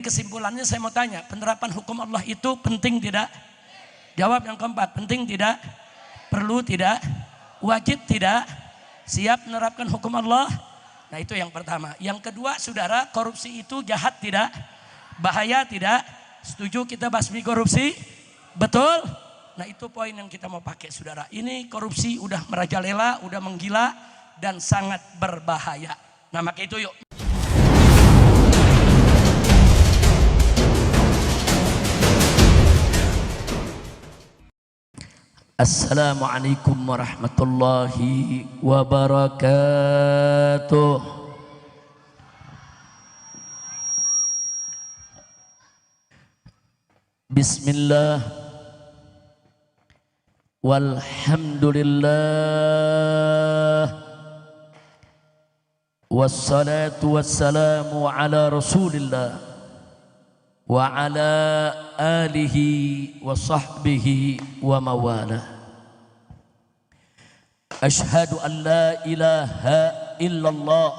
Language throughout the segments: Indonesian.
Kesimpulannya saya mau tanya, penerapan hukum Allah itu penting tidak? Jawab yang keempat, penting tidak? Perlu tidak? Wajib tidak? Siap menerapkan hukum Allah? Nah itu yang pertama. Yang kedua, saudara, korupsi itu jahat tidak? Bahaya tidak? Setuju kita basmi korupsi? Betul? Nah itu poin yang kita mau pakai, saudara. Ini korupsi udah merajalela, udah menggila dan sangat berbahaya. Nah maka itu yuk. Assalamualaikum warahmatullahi wabarakatuh. Bismillah walhamdulillah wassalatu wassalamu ala rasulillah wa ala alihi wa sahbihi wa mawalah. Ashhadu an la ilaha illallah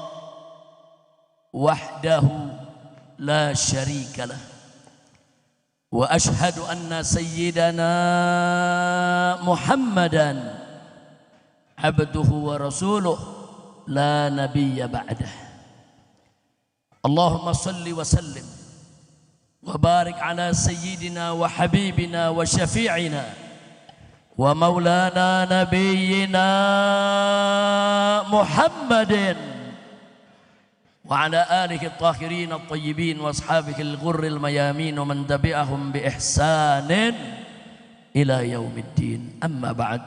wahdahu la syarika lah wa ashhadu anna sayyidana Muhammadan abduhu wa rasuluh la nabiyya ba'dah. Allahumma salli wa sallim وبارك على سيدنا وحبيبنا وشفيعنا ومولانا نبينا محمد وعلى آله الطاهرين الطيبين وأصحابه الغر الميامين ومن تبعهم بإحسان إلى يوم الدين. أما بعد،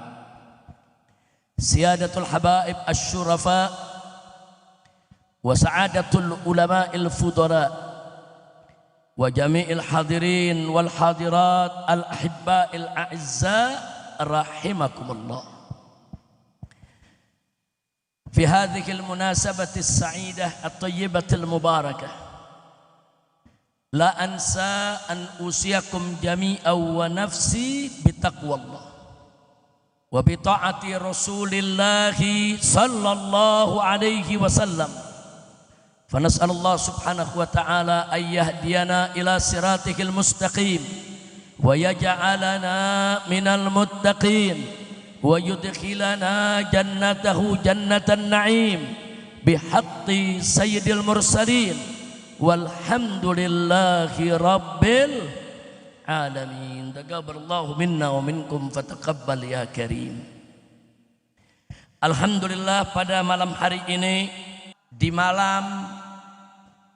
سيادة الحبائب الشرفاء وسعادة العلماء الفضلاء وجميع الحاضرين والحاضرات الأحباء الأعزاء رحمكم الله. في هذه المناسبة السعيدة الطيبة المباركة لا أنسى أن أوصيكم جميعا ونفسي بتقوى الله وبطاعة رسول الله صلى الله عليه وسلم. فنسأل الله سبحانه وتعالى أن يهدينا إلى صراطه المستقيم ويجعلنا من المتقين ويدخلنا جنته جنة النعيم بحق سيد المرسلين والحمد لله رب العالمين. تقبل الله منا ومنكم فتقبل يا كريم. Alhamdulillah, pada malam hari ini, di malam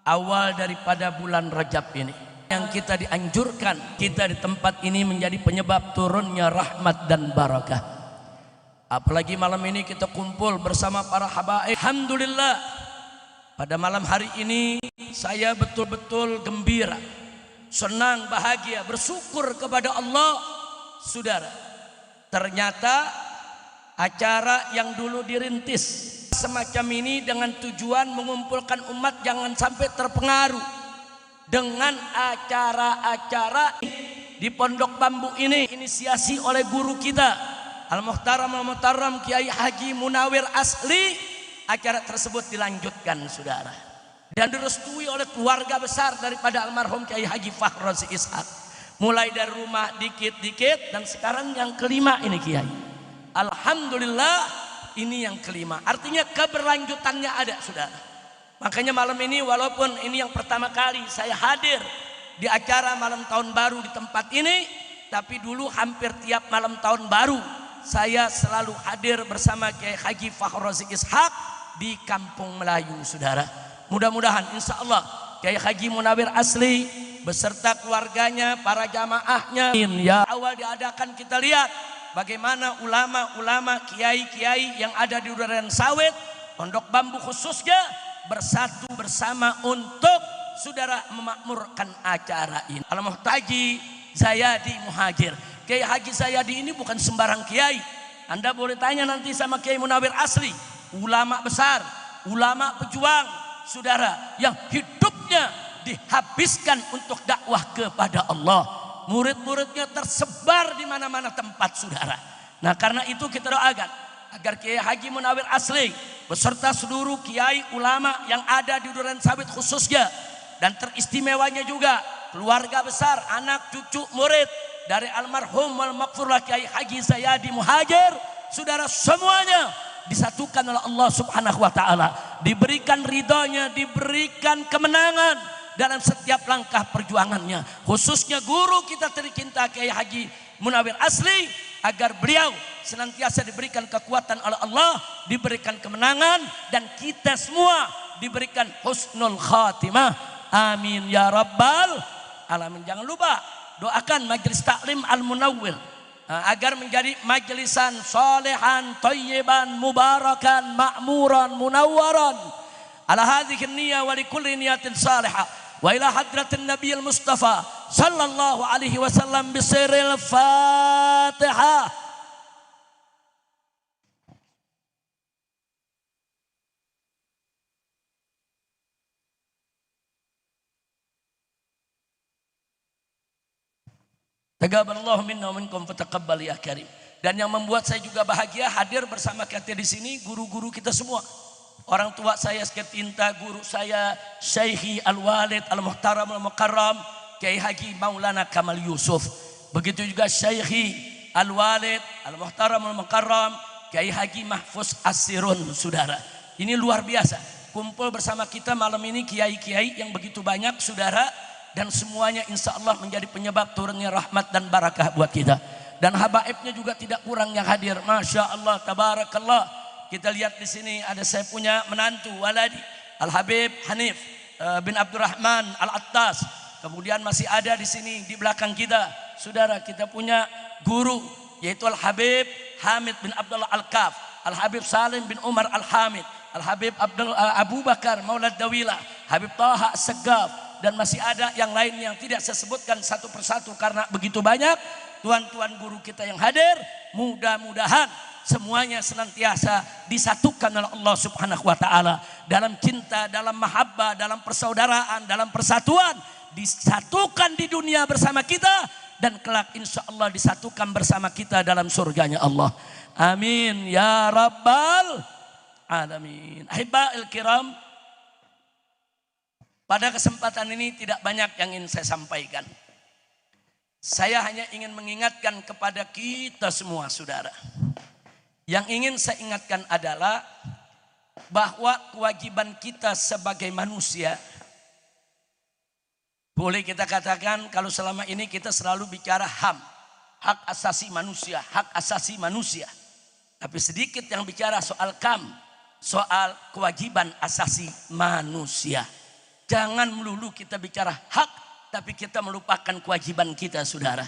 awal daripada bulan Rajab ini, yang kita dianjurkan, kita di tempat ini menjadi penyebab turunnya rahmat dan barakah. Apalagi malam ini kita kumpul bersama para habaib. Alhamdulillah, pada malam hari ini saya betul-betul gembira, senang, bahagia, bersyukur kepada Allah. Saudara, ternyata acara yang dulu dirintis semacam ini dengan tujuan mengumpulkan umat jangan sampai terpengaruh dengan acara-acara di Pondok Bambu ini, inisiasi oleh guru kita Al-Muhtaram Kiai Haji Munawir Asli. Acara tersebut dilanjutkan, saudara, dan direstui oleh keluarga besar daripada almarhum Kiai Haji Fahrozi Ishak, mulai dari rumah dikit-dikit dan sekarang yang kelima ini Kiai. Alhamdulillah, ini yang kelima, artinya keberlanjutannya ada, saudara. Makanya malam ini, walaupun ini yang pertama kali saya hadir di acara malam tahun baru di tempat ini, tapi dulu hampir tiap malam tahun baru saya selalu hadir bersama Kiai Haji Fahrozi Ishak di Kampung Melayu, saudara. Mudah-mudahan insya Allah Kiai Haji Munawir Asli beserta keluarganya, para jamaahnya, ya awal diadakan, kita lihat bagaimana ulama-ulama, kiai-kiai yang ada di Duren Sawit, Pondok Bambu khususnya, bersatu bersama untuk, saudara, memakmurkan acara ini. Al-Muhtaji Zayadi Muhajir, Kiai Haji Zayadi ini bukan sembarang kiai. Anda boleh tanya nanti sama Kiai Munawir Asli, ulama besar, ulama pejuang, saudara, yang hidupnya dihabiskan untuk dakwah kepada Allah. Murid-muridnya tersebar di mana-mana tempat, saudara. Nah karena itu kita doakan agar Kiai Haji Munawir Asli beserta seluruh kiai ulama yang ada di Duren Sawit khususnya dan teristimewanya juga keluarga besar, anak, cucu, murid dari almarhum wal maghfurlah Kiai Haji Zayadi Muhajir, saudara, semuanya disatukan oleh Allah Subhanahu wa taala, diberikan ridhonya, diberikan kemenangan dalam setiap langkah perjuangannya. Khususnya guru kita tercinta Kiai Haji Munawir Asli, agar beliau senantiasa diberikan kekuatan oleh Allah, diberikan kemenangan, dan kita semua diberikan husnul khatimah. Amin ya rabbal alamin. Jangan lupa doakan Majelis Taklim Al-Munawwir agar menjadi majlisan solehan, thayyiban, mubarakan, ma'muran, munawwaran ala hadhihi niyah wa likulli niyatin salihah wa ila hadratin nabiyil mustafa sallallahu alaihi wasallam bisiril fatihah. Taqabbalallahu minna wa minkum fataqabbal ya karim. Dan yang membuat saya juga bahagia hadir bersama kita di sini guru-guru kita semua. Orang tua saya seketinta, guru saya Syekhi Al-Walid Al-Muhtaram Al-Mukarram Kiai Haji Maulana Kamal Yusuf. Begitu juga Syekhi Al-Walid Al-Muhtaram Al-Mukarram Kiai Haji Mahfuz As-Sirun, saudara. Ini luar biasa. Kumpul bersama kita malam ini kiai-kiai yang begitu banyak, saudara. Dan semuanya insya Allah menjadi penyebab turunnya rahmat dan barakah buat kita. Dan habaibnya juga tidak kurang yang hadir. Masya Allah, tabarakallah. Kita lihat di sini ada saya punya menantu waladi Al-Habib Hanif bin Abdurrahman Al-Attas. Kemudian masih ada di sini di belakang kita, saudara, kita punya guru yaitu Al-Habib Hamid bin Abdullah Al-Kaf, Al-Habib Salim bin Umar Al-Hamid, Al-Habib Abu Bakar Maulad Dawila, Habib Taha Segaf, dan masih ada yang lain yang tidak saya sebutkan satu persatu karena begitu banyak tuan-tuan guru kita yang hadir. Mudah-mudahan semuanya senantiasa disatukan oleh Allah Subhanahu wa taala dalam cinta, dalam mahabbah, dalam persaudaraan, dalam persatuan, disatukan di dunia bersama kita dan kelak insya Allah disatukan bersama kita dalam surganya Allah. Amin ya rabbal alamin. Ahibba'il kiram, pada kesempatan ini tidak banyak yang ingin saya sampaikan. Saya hanya ingin mengingatkan kepada kita semua, saudara. Yang ingin saya ingatkan adalah bahwa kewajiban kita sebagai manusia, boleh kita katakan kalau selama ini kita selalu bicara HAM, hak asasi manusia, hak asasi manusia. Tapi sedikit yang bicara soal KAM, soal kewajiban asasi manusia. Jangan melulu kita bicara hak, tapi kita melupakan kewajiban kita, saudara.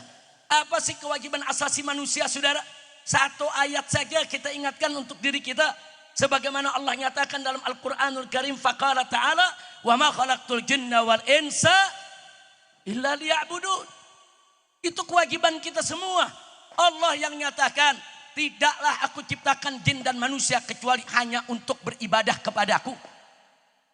Apa sih kewajiban asasi manusia, saudara? Satu ayat saja kita ingatkan untuk diri kita. Sebagaimana Allah nyatakan dalam Al-Quranul Karim, faqala ta'ala, wa ma khalaqtul jinna wal insa illa liya'budun. Itu kewajiban kita semua. Allah yang nyatakan, tidaklah aku ciptakan jin dan manusia kecuali hanya untuk beribadah kepadaku.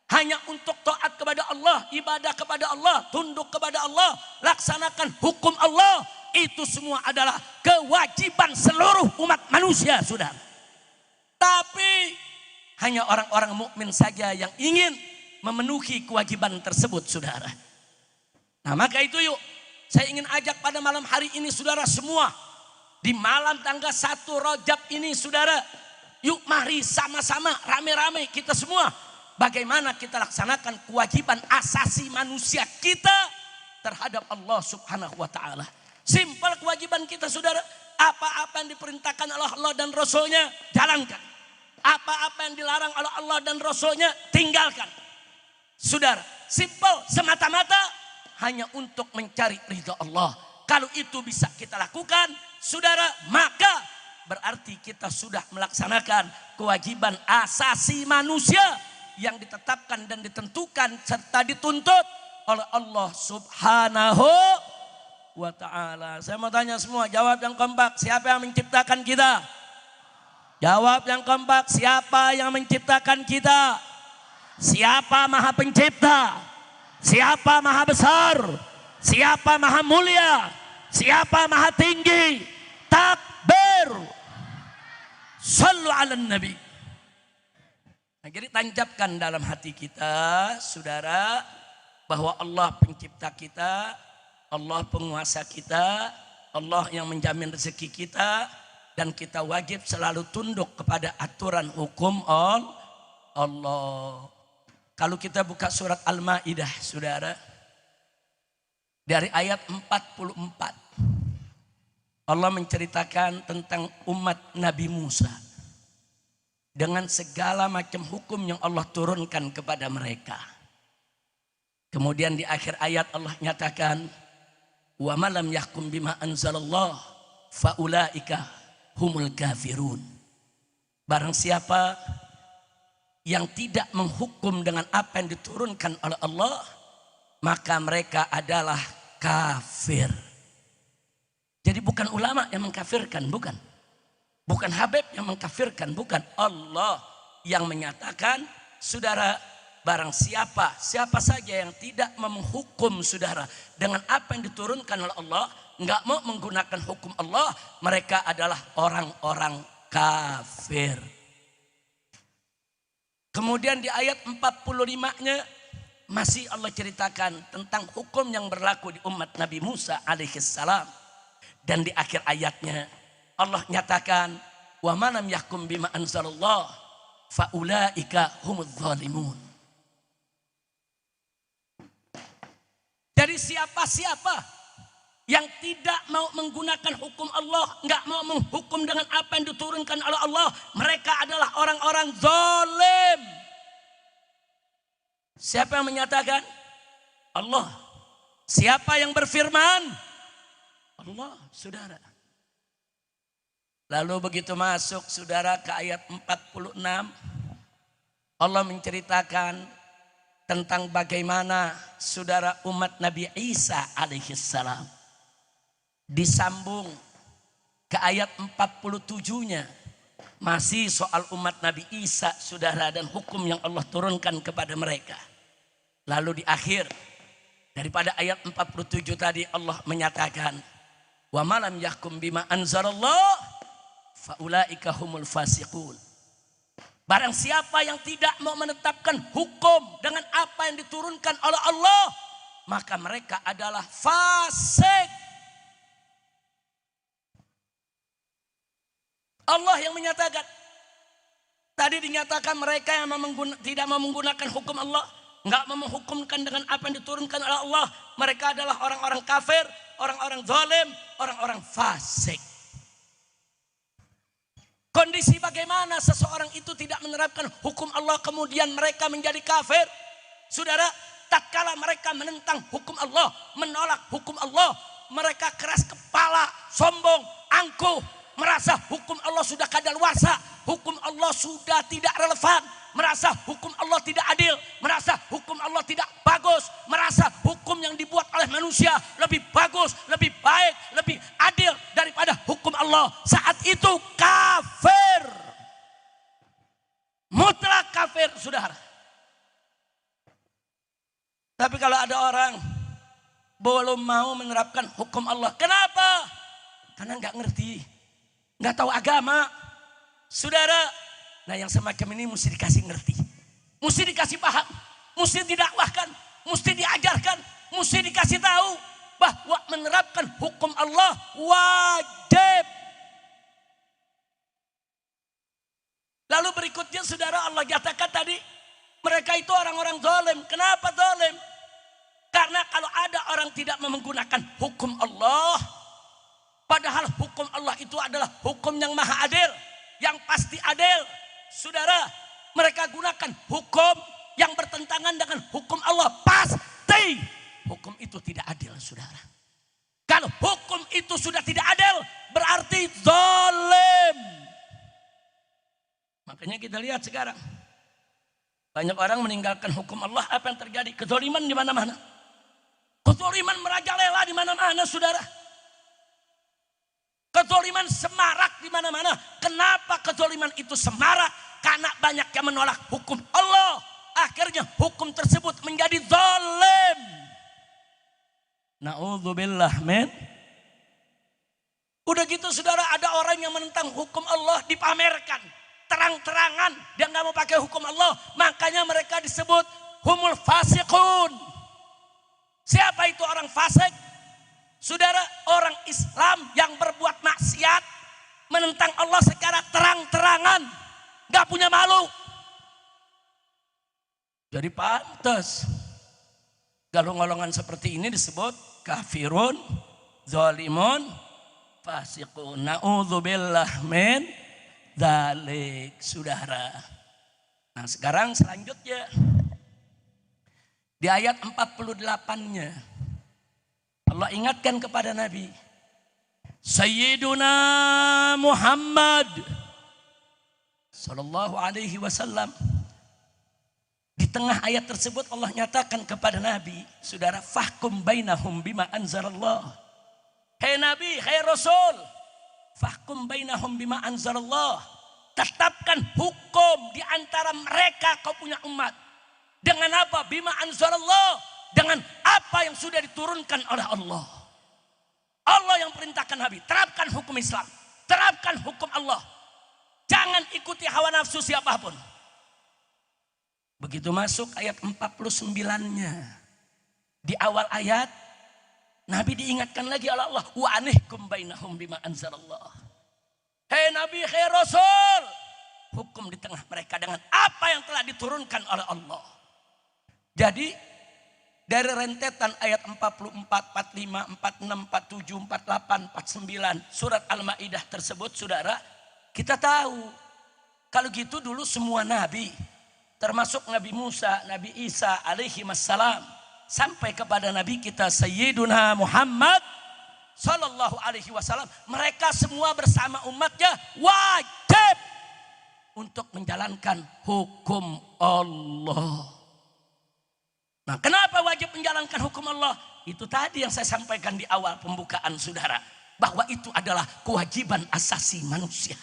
Hanya untuk taat kepada Allah, ibadah kepada Allah, tunduk kepada Allah, laksanakan hukum Allah. Itu semua adalah kewajiban seluruh umat manusia, saudara. Tapi hanya orang-orang mukmin saja yang ingin memenuhi kewajiban tersebut, saudara. Nah, maka itu yuk, saya ingin ajak pada malam hari ini, saudara semua, di malam tanggal 1 Rajab ini, saudara, yuk mari sama-sama, rame-rame kita semua, bagaimana kita laksanakan kewajiban asasi manusia kita terhadap Allah Subhanahu wa taala. Simpel kewajiban kita, saudara. Apa-apa yang diperintahkan oleh Allah dan Rasulnya, jalankan. Apa-apa yang dilarang oleh Allah dan Rasulnya, tinggalkan. Saudara, simpel, semata-mata hanya untuk mencari ridha Allah. Kalau itu bisa kita lakukan, saudara, maka berarti kita sudah melaksanakan kewajiban asasi manusia yang ditetapkan dan ditentukan serta dituntut oleh Allah Subhanahu wa ta'ala. Saya mau tanya semua, jawab yang kompak, siapa yang menciptakan kita? Jawab yang kompak, siapa yang menciptakan kita? Siapa maha pencipta? Siapa maha besar? Siapa maha mulia? Siapa maha tinggi? Takbir. Sallu ala nabi. Nah, jadi tancapkan dalam hati kita, saudara, bahwa Allah pencipta kita, Allah penguasa kita, Allah yang menjamin rezeki kita, dan kita wajib selalu tunduk kepada aturan hukum Allah. Kalau kita buka surat Al-Maidah, saudara, dari ayat 44, Allah menceritakan tentang umat Nabi Musa dengan segala macam hukum yang Allah turunkan kepada mereka. Kemudian di akhir ayat Allah nyatakan, wa malam yahkum bima anzalallah faulaika humul kafirun. Barang siapa yang tidak menghukum dengan apa yang diturunkan oleh Allah, maka mereka adalah kafir. Jadi bukan ulama yang mengkafirkan, bukan. Bukan Habib yang mengkafirkan, bukan. Allah yang menyatakan, saudara, barang siapa saja yang tidak menghukum saudara dengan apa yang diturunkan oleh Allah, nggak mau menggunakan hukum Allah, mereka adalah orang-orang kafir. Kemudian di ayat 45-nya masih Allah ceritakan tentang hukum yang berlaku di umat Nabi Musa alaihissalam. Dan di akhir ayatnya Allah nyatakan, wa manam yahkum bima anzalallah faulaika humudz zalimun. Dari siapa-siapa yang tidak mau menggunakan hukum Allah, nggak mau menghukum dengan apa yang diturunkan oleh Allah, mereka adalah orang-orang zalim. Siapa yang menyatakan? Allah. Siapa yang berfirman? Allah, saudara. Lalu begitu masuk saudara ke ayat 46, Allah menceritakan tentang bagaimana saudara umat Nabi Isa alaihissalam. Disambung ke ayat 47-nya. Masih soal umat Nabi Isa saudara dan hukum yang Allah turunkan kepada mereka. Lalu di akhir daripada ayat 47 tadi Allah menyatakan, wa malam yahkum bima anzalallah faulaika humul fasiqun. Barang siapa yang tidak mau menetapkan hukum dengan apa yang diturunkan oleh Allah, maka mereka adalah fasik. Allah yang menyatakan. Tadi dinyatakan mereka yang tidak mau menggunakan hukum Allah, nggak mau menghukumkan dengan apa yang diturunkan oleh Allah, mereka adalah orang-orang kafir, orang-orang zalim, orang-orang fasik. Kondisi bagaimana seseorang itu tidak menerapkan hukum Allah kemudian mereka menjadi kafir? Saudara, tatkala mereka menentang hukum Allah, menolak hukum Allah, mereka keras kepala, sombong, angkuh, merasa hukum Allah sudah kadaluarsa, hukum Allah sudah tidak relevan, merasa hukum Allah tidak adil, merasa hukum Allah tidak bagus, merasa hukum yang dibuat oleh manusia lebih bagus, lebih baik, lebih adil daripada hukum Allah. Saat itu kafir, mutlak kafir, saudara. Tapi kalau ada orang belum mau menerapkan hukum Allah, kenapa? Karena nggak ngerti, nggak tahu agama, saudara. Nah yang semacam ini mesti dikasih ngerti, mesti dikasih paham, mesti didakwahkan, mesti diajarkan, mesti dikasih tahu bahwa menerapkan hukum Allah wajib. Lalu berikutnya saudara, Allah katakan tadi mereka itu orang-orang zalim. Kenapa zalim? Karena kalau ada orang tidak menggunakan hukum Allah, padahal hukum Allah itu adalah hukum yang maha adil, yang pasti adil. Saudara, mereka gunakan hukum yang bertentangan dengan hukum Allah, pasti hukum itu tidak adil, saudara. Kalau hukum itu sudah tidak adil, berarti zalim. Makanya kita lihat sekarang banyak orang meninggalkan hukum Allah, apa yang terjadi? Kezaliman di mana-mana. Kezaliman merajalela di mana-mana, saudara. Kezaliman semarak di mana-mana. Kenapa kezaliman itu semarak? Karena banyak yang menolak hukum Allah. Akhirnya hukum tersebut menjadi zalim. Na'udzubillah, men. Udah gitu saudara, ada orang yang menentang hukum Allah dipamerkan. Terang-terangan dia nggak mau pakai hukum Allah. Makanya mereka disebut humul fasiqun. Siapa itu orang fasik? Saudara, orang Islam yang berbuat maksiat, menentang Allah secara terang-terangan, gak punya malu. Jadi pantas golongan seperti ini disebut kafirun, zalimun, fasiqun. Na'udzubillah min dzalik, saudara. Nah, sekarang selanjutnya di ayat 48-nya Allah ingatkan kepada Nabi Sayyiduna Muhammad sallallahu alaihi wasallam. Di tengah ayat tersebut Allah nyatakan kepada Nabi, saudara, fahkum bainahum bima anzalallah. Hei Nabi, hei Rasul, fahkum bainahum bima anzalallah. Tetapkan hukum di antara mereka, kau punya umat. Dengan apa? Bima anzalallah. Dengan apa yang sudah diturunkan oleh Allah. Allah yang perintahkan Nabi, terapkan hukum Islam, terapkan hukum Allah. Jangan ikuti hawa nafsu siapapun. Begitu masuk ayat 49-nya. Di awal ayat, Nabi diingatkan lagi oleh Allah. Wa anihkum bainahum bima anzalallah. Hei Nabi, hei Rasul. Hukum di tengah mereka dengan apa yang telah diturunkan oleh Allah. Jadi, dari rentetan ayat 44, 45, 46, 47, 48, 49 surat Al-Maidah tersebut, saudara, kita tahu kalau gitu dulu semua nabi, termasuk Nabi Musa, Nabi Isa alaihi wassalam, sampai kepada Nabi kita Sayyiduna Muhammad sallallahu alaihi wasallam, mereka semua bersama umatnya wajib untuk menjalankan hukum Allah. Nah, kenapa wajib menjalankan hukum Allah? Itu tadi yang saya sampaikan di awal pembukaan, saudara, bahwa itu adalah kewajiban asasi manusia.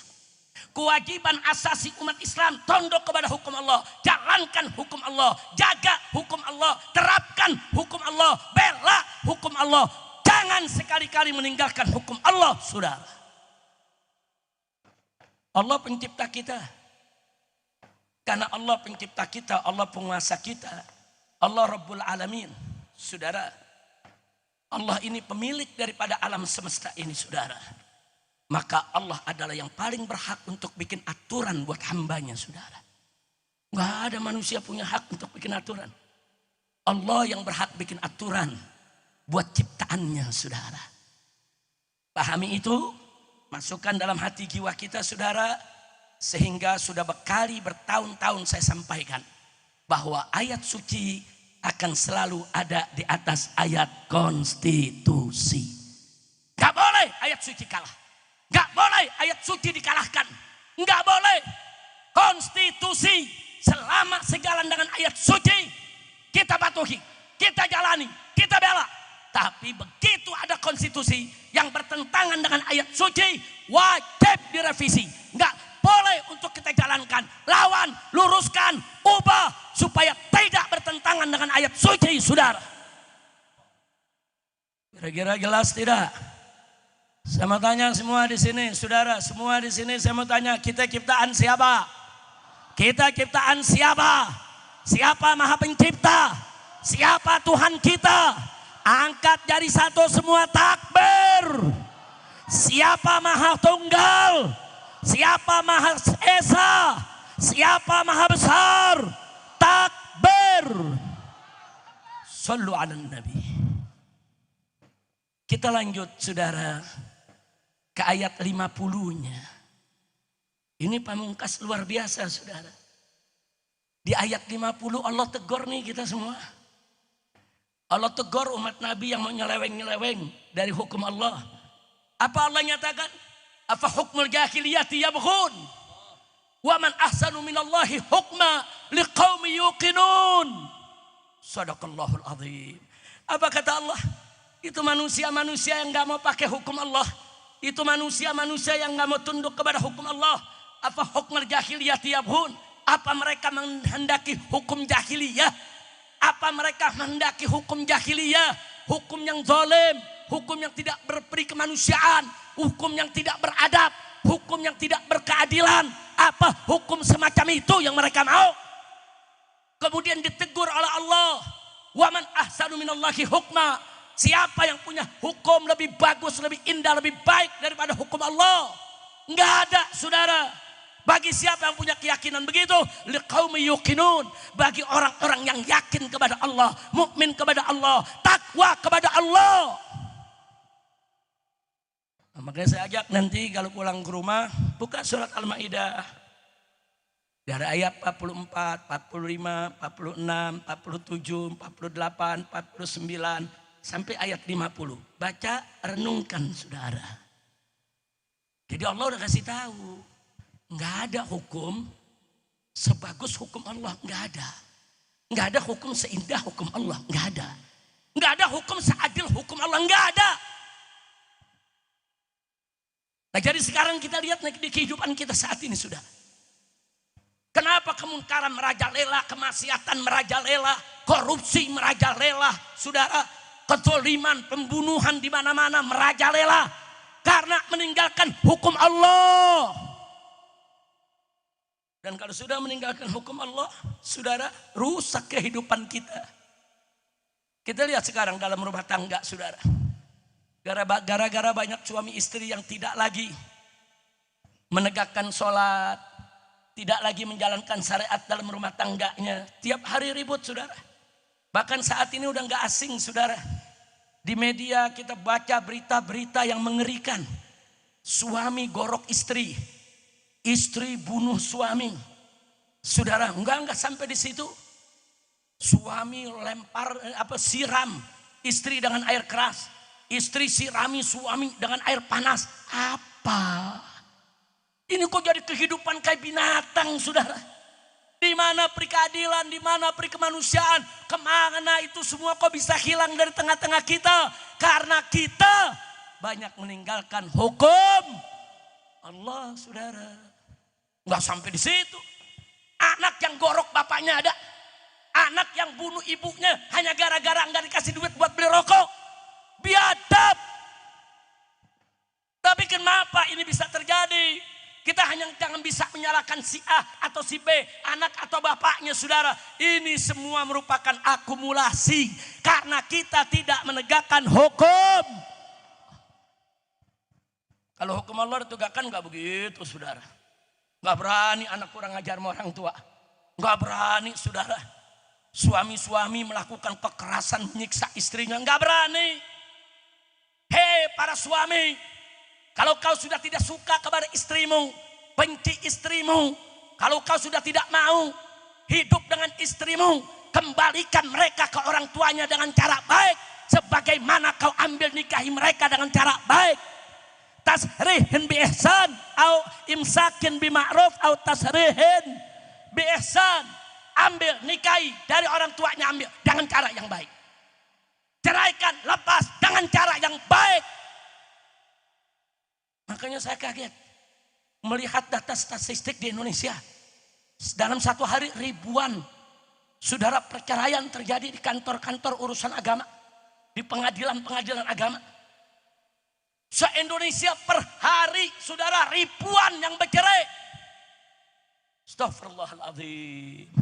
Kewajiban asasi umat Islam, tunduk kepada hukum Allah, jalankan hukum Allah, jaga hukum Allah, terapkan hukum Allah, bela hukum Allah. Jangan sekali-kali meninggalkan hukum Allah, saudara. Allah pencipta kita. Karena Allah pencipta kita, Allah penguasa kita, Allah Rabbul Alamin, saudara. Allah ini pemilik daripada alam semesta ini, saudara. Maka Allah adalah yang paling berhak untuk bikin aturan buat hambanya, saudara. Gak ada manusia punya hak untuk bikin aturan. Allah yang berhak bikin aturan buat ciptaannya, saudara. Pahami itu, masukkan dalam hati jiwa kita, saudara. Sehingga sudah bertahun-tahun saya sampaikan bahwa ayat suci akan selalu ada di atas ayat konstitusi. Gak boleh ayat suci kalah. Gak boleh ayat suci dikalahkan. Gak boleh. Konstitusi selama sejalan dengan ayat suci, kita patuhi, kita jalani, kita bela. Tapi begitu ada konstitusi yang bertentangan dengan ayat suci, wajib direvisi. Gak boleh untuk kita jalankan, lawan, luruskan, ubah supaya tidak bertentangan dengan ayat suci, saudara. Kira-kira jelas tidak? Saya mau tanya semua di sini, saudara, semua di sini saya mau tanya, kita ciptaan siapa? Kita ciptaan siapa? Siapa Maha Pencipta? Siapa Tuhan kita? Angkat jari satu semua, takbir. Siapa Maha Tunggal? Siapa Maha Esa? Siapa Maha Besar? Takbir. Sallu ala Nabi. Kita lanjut, saudara, ke ayat 50-nya. Ini pamungkas luar biasa, saudara. Di ayat 50 Allah tegur nih kita semua. Allah tegur umat Nabi yang mau nyeleweng-nyeleweng dari hukum Allah. Apa Allah nyatakan? Afa hukmul jahiliyati yabghun wa man ahsanu minallahi hukma liqaumi yuqinun. Shadaqallahul azim. Apa kata Allah? Itu manusia-manusia yang gak mau pakai hukum Allah. Itu manusia-manusia yang gak mau tunduk kepada hukum Allah. Afa hukmul jahiliyati yabghun. Apa mereka menghendaki hukum jahiliyah? Apa mereka menghendaki hukum jahiliyah? Hukum yang zalim, hukum yang tidak berperi kemanusiaan, hukum yang tidak beradab, hukum yang tidak berkeadilan. Apa hukum semacam itu yang mereka mau? Kemudian ditegur oleh Allah. Wa man ahsanu minallahi hukma. Siapa yang punya hukum lebih bagus, lebih indah, lebih baik daripada hukum Allah? Enggak ada, saudara. Bagi siapa yang punya keyakinan begitu, liqaumi yuqinun, bagi orang-orang yang yakin kepada Allah, mukmin kepada Allah, takwa kepada Allah. Nah, makanya saya ajak nanti kalau pulang ke rumah, buka surat Al-Maidah. Dari ayat 44, 45, 46, 47, 48, 49 sampai ayat 50. Baca, renungkan saudara. Jadi Allah udah kasih tahu, nggak ada hukum sebagus hukum Allah, nggak ada. Nggak ada hukum seindah hukum Allah, nggak ada. Nggak ada hukum seadil hukum Allah, nggak ada. Nah jadi sekarang kita lihat di kehidupan kita saat ini sudah. Kenapa kemungkaran merajalela, kemaksiatan merajalela, korupsi merajalela, saudara, kezaliman, pembunuhan di mana-mana merajalela karena meninggalkan hukum Allah. Dan kalau sudah meninggalkan hukum Allah, saudara, rusak kehidupan kita. Kita lihat sekarang dalam rumah tangga, saudara. Gara-gara banyak suami istri yang tidak lagi menegakkan sholat, tidak lagi menjalankan syariat dalam rumah tangganya. Tiap hari ribut, saudara. Bahkan saat ini udah gak asing, saudara. Di media kita baca berita-berita yang mengerikan. Suami gorok istri. Istri bunuh suami. Saudara, enggak sampai di situ. Suami siram istri dengan air keras. Istri sirami suami dengan air panas. Apa? Ini kok jadi kehidupan kayak binatang, saudara. Di mana peri keadilan, di mana peri kemanusiaan, kemana itu semua kok bisa hilang dari tengah-tengah kita? Karena kita banyak meninggalkan hukum Allah, saudara. Nggak sampai di situ. Anak yang gorok bapaknya ada. Anak yang bunuh ibunya hanya gara-gara nggak dikasih duit buat beli rokok. Biadab. Tapi kenapa ini bisa terjadi? Kita hanya jangan bisa menyalahkan si A atau si B, anak atau bapaknya, saudara. Ini semua merupakan akumulasi karena kita tidak menegakkan hukum. Kalau hukum Allah ditegakkan nggak begitu, saudara. Nggak berani anak kurang ajar sama orang tua. Nggak berani, saudara. Suami-suami melakukan kekerasan menyiksa istrinya, nggak berani. Hei para suami, kalau kau sudah tidak suka kepada istrimu, benci istrimu, kalau kau sudah tidak mau hidup dengan istrimu, kembalikan mereka ke orang tuanya dengan cara baik, sebagaimana kau ambil nikahi mereka dengan cara baik. Tasrihin bi ihsan au imsakin bi ma'ruf au tasrihin bi ihsan. Ambil nikahi dari orang tuanya, ambil dengan cara yang baik. Ceraikan, lepas dengan cara yang baik. Makanya saya kaget melihat data statistik di Indonesia. Dalam satu hari ribuan saudara perceraian terjadi di kantor-kantor urusan agama, di pengadilan-pengadilan agama. Se-Indonesia per hari saudara ribuan yang bercerai. Astagfirullahaladzim.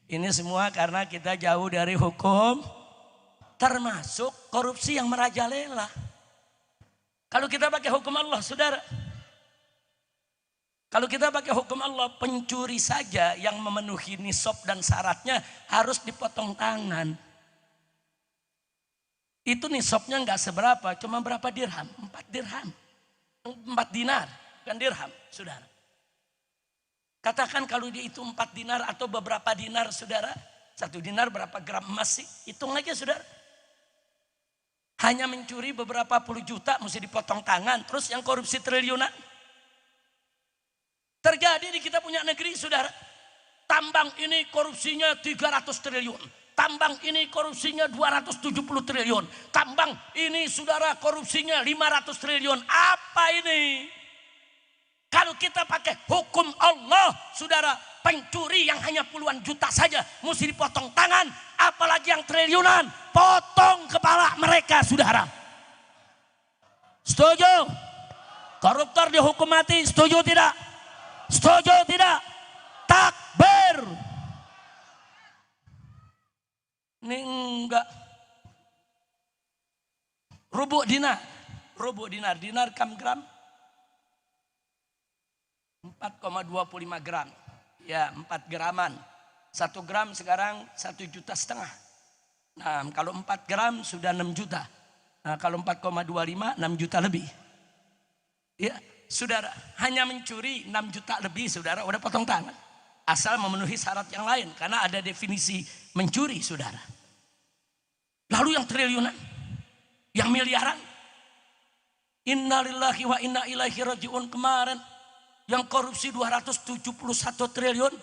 Ini semua karena kita jauh dari hukum, termasuk korupsi yang merajalela. Kalau kita pakai hukum Allah, saudara. Kalau kita pakai hukum Allah, pencuri saja yang memenuhi nisab dan syaratnya harus dipotong tangan. Itu nisabnya nggak seberapa, cuma berapa dirham? 4 dirham. 4 dinar, bukan dirham, saudara. Katakan kalau dia itu 4 dinar atau beberapa dinar, saudara. 1 dinar berapa gram emas sih? Hitung aja, saudara. Hanya mencuri beberapa puluh juta mesti dipotong tangan. Terus yang korupsi triliunan. Terjadi di kita punya negeri, saudara. Tambang ini korupsinya 300 triliun. Tambang ini korupsinya 270 triliun. Tambang ini, saudara, korupsinya 500 triliun. Apa ini? Kalau kita pakai hukum Allah, saudara, pencuri yang hanya puluhan juta saja mesti dipotong tangan, apalagi yang triliunan, potong kepala mereka, saudara. Setuju? Koruptor dihukum mati, setuju tidak? Setuju tidak? Takbir. Ini enggak. Rubu dinar. Dinar kam gram? 4,25 gram. Ya, 4 graman. 1 gram sekarang 1,5 juta. Nah, kalau 4 gram sudah 6 juta. Nah, kalau 4,25 6 juta lebih. Ya, saudara, hanya mencuri 6 juta lebih, saudara, udah potong tangan. Asal memenuhi syarat yang lain, karena ada definisi mencuri, saudara. Lalu yang triliunan, yang miliaran, innalillahi wa inna ilaihi rajiun kemarin, yang korupsi 271 triliun,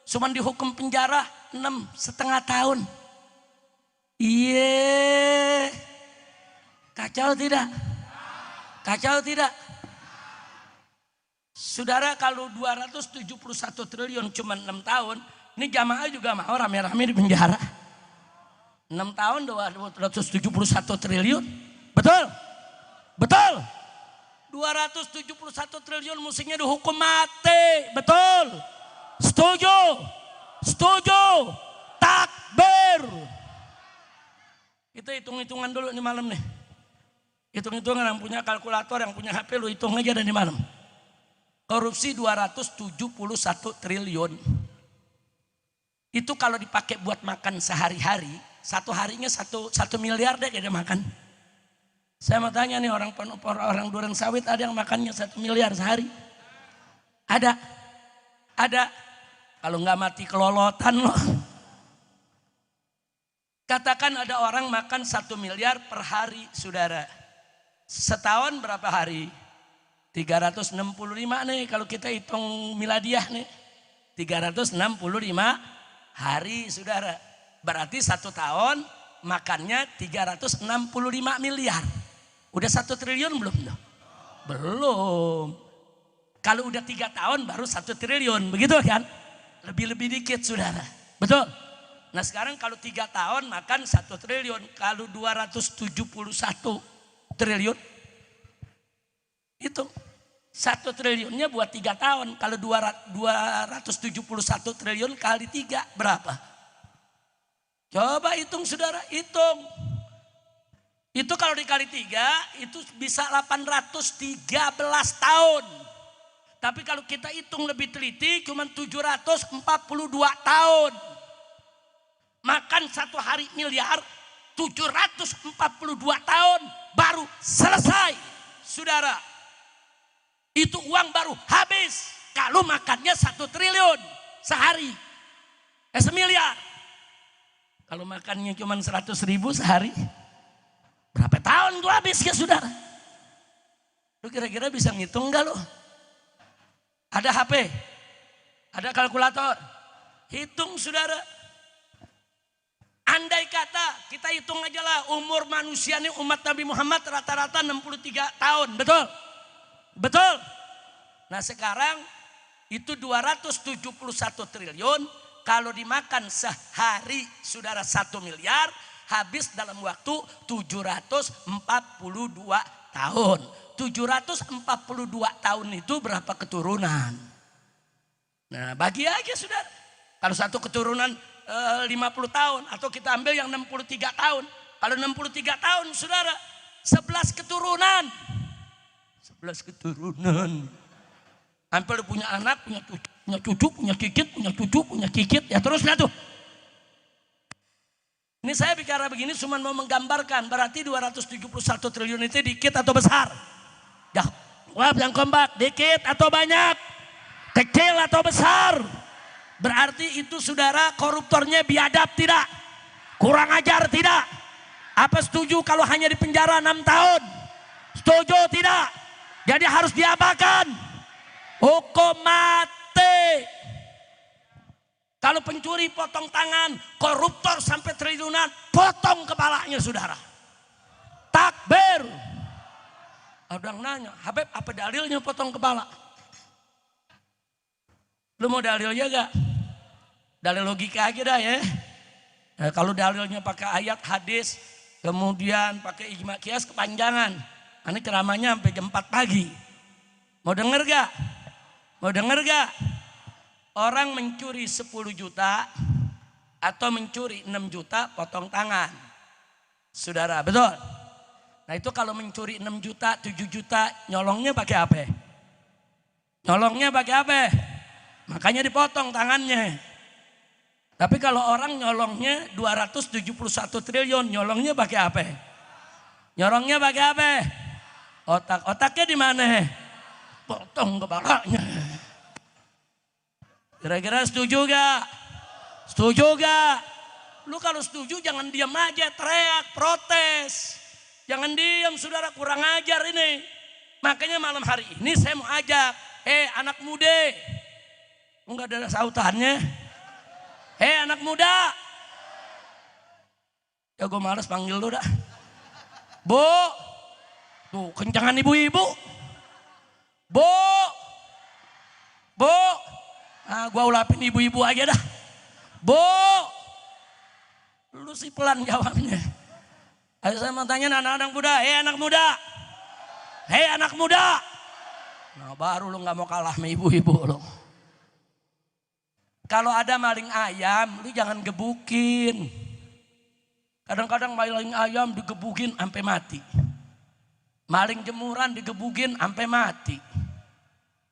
cuman dihukum penjara 6,5 tahun. Iya, kacau tidak? Kacau tidak? Saudara, kalau 271 triliun cuma 6 tahun, ini jamaah juga mau rame-rame di penjara. 6 tahun 271 triliun. Betul? Betul? 271 triliun musiknya dihukum mati. Betul? Setuju? Setuju? Takbir. Kita hitung-hitungan dulu nih malam nih. Hitung-hitungan, yang punya kalkulator, yang punya HP, lu hitung aja dari malam. Korupsi 271 triliun. Itu kalau dipakai buat makan sehari-hari, satu harinya 1 miliar deh dia makan. Saya mau tanya nih, orang Duren Sawit ada yang makannya 1 miliar sehari? Ada? Ada? Kalau nggak mati kelolotan loh. Katakan ada orang makan 1 miliar per hari, saudara. Setahun berapa hari? 365 nih kalau kita hitung miladiah nih. 365 hari, saudara. Berarti 1 tahun makannya 365 miliar. Udah 1 triliun belum? Belum. Kalau udah 3 tahun baru 1 triliun, begitu kan? Lebih-lebih dikit, saudara. Betul? Nah sekarang kalau 3 tahun makan 1 triliun. Kalau 271 triliun, itu 1 triliunnya buat 3 tahun. Kalau 271 triliun kali 3 berapa? Coba hitung, saudara, hitung. Itu kalau dikali 3 itu bisa 813 tahun. Tapi kalau kita hitung lebih teliti cuma 742 tahun. Makan 1 hari miliar, 742 tahun baru selesai, saudara. Itu uang baru habis. Kalau makannya 1 triliun sehari, semiliar. Kalau makannya cuma 100.000 sehari, berapa tahun tuh habis ya, saudara? Lu kira-kira bisa ngitung enggak lu? Ada HP, ada kalkulator, hitung, saudara. Andai kata kita hitung aja lah, umur manusia ini umat Nabi Muhammad rata-rata 63 tahun, betul? Betul? Nah sekarang itu 271 triliun, kalau dimakan sehari, saudara, 1 miliar, habis dalam waktu 742 tahun. 742 tahun itu berapa keturunan? Nah bagi aja, saudara. Kalau satu keturunan 50 tahun, atau kita ambil yang 63 tahun. Kalau 63 tahun, saudara, 11 keturunan. 11 keturunan. Hampir punya anak, punya cucu, punya kikit, punya cucu, punya kikit. Ya teruslah tuh. Ini saya bicara begini cuma mau menggambarkan. Berarti 271 triliun itu dikit atau besar? Jawab yang kompak. Dikit atau banyak? Kecil atau besar? Berarti itu, saudara, koruptornya biadab tidak? Kurang ajar tidak? Apa setuju kalau hanya dipenjara 6 tahun? Setuju tidak? Jadi harus diapakan? Hukum mati. Kalau pencuri potong tangan, koruptor sampai triliunan potong kepalanya, saudara. Takbir. Ada yang nanya, Habib apa dalilnya potong kepala? Lu mau dalilnya gak? Dalil logika aja dah ya. Kalau dalilnya pakai ayat hadis, kemudian pakai ijma kias kepanjangan. Ini ceramahnya sampai jam 4 pagi. Mau denger gak? Mau denger gak? Orang mencuri 10 juta, atau mencuri 6 juta potong tangan. Saudara, betul? Nah itu kalau mencuri 6 juta, 7 juta, nyolongnya pakai apa? Nyolongnya pakai apa? Makanya dipotong tangannya. Tapi kalau orang nyolongnya 271 triliun, nyolongnya pakai apa? Nyolongnya pakai apa? Otaknya di mana? Potong kepalanya. Kira-kira setuju gak? Setuju gak? Lu kalau setuju jangan diam aja, teriak, protes. Jangan diam saudara, kurang ajar ini. Makanya malam hari ini saya mau ajak, anak muda. Enggak ada sautannya. Anak muda. Ya gue males panggil lu dah. Bu. Tuh kencangan ibu-ibu. Bu. Bu. Nah gue ulapin ibu-ibu aja dah. Bu. Lu sih pelan jawabnya. Ayo saya mau tanya anak-anak muda. Anak muda. Anak muda. Nah baru lu gak mau kalah sama ibu-ibu lu. Kalau ada maling ayam, lu jangan gebukin. Kadang-kadang maling ayam digebukin sampai mati. Maling jemuran digebukin sampai mati.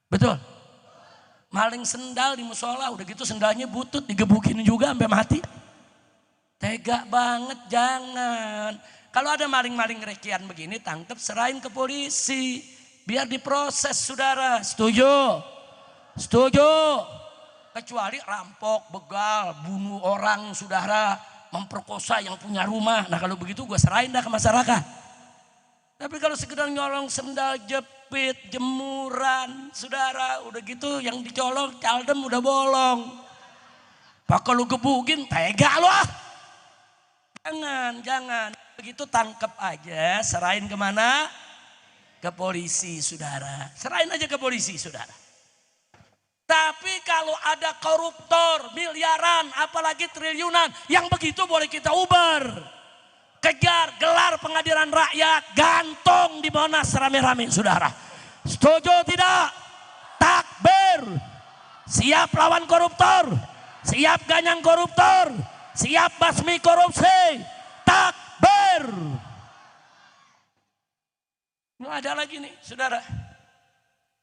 Betul? Maling sendal di musola, udah gitu sendalnya butut digebukin juga sampai mati. Tega banget, jangan. Kalau ada maling-maling rekian begini, tangkap, serahin ke polisi. Biar diproses, saudara. Setuju? Setuju? Kecuali rampok, begal, bunuh orang, saudara, memperkosa yang punya rumah. Nah kalau begitu gue serahin dah ke masyarakat. Tapi kalau sekedar nyolong sendal jepit, jemuran, saudara, udah gitu yang dicolong, caldem udah bolong. Pak kalau gebukin, tega loh. Jangan. Begitu tangkep aja, serahin kemana? Ke polisi, saudara. Serahin aja ke polisi, saudara. Tapi kalau ada koruptor, miliaran, apalagi triliunan, yang begitu boleh kita ubar. Kejar, gelar pengadilan rakyat, gantung di Monas rame-rame, saudara. Setuju tidak? Takbir. Siap lawan koruptor, siap ganyan koruptor, siap basmi korupsi. Takbir. Ini ada lagi nih, saudara.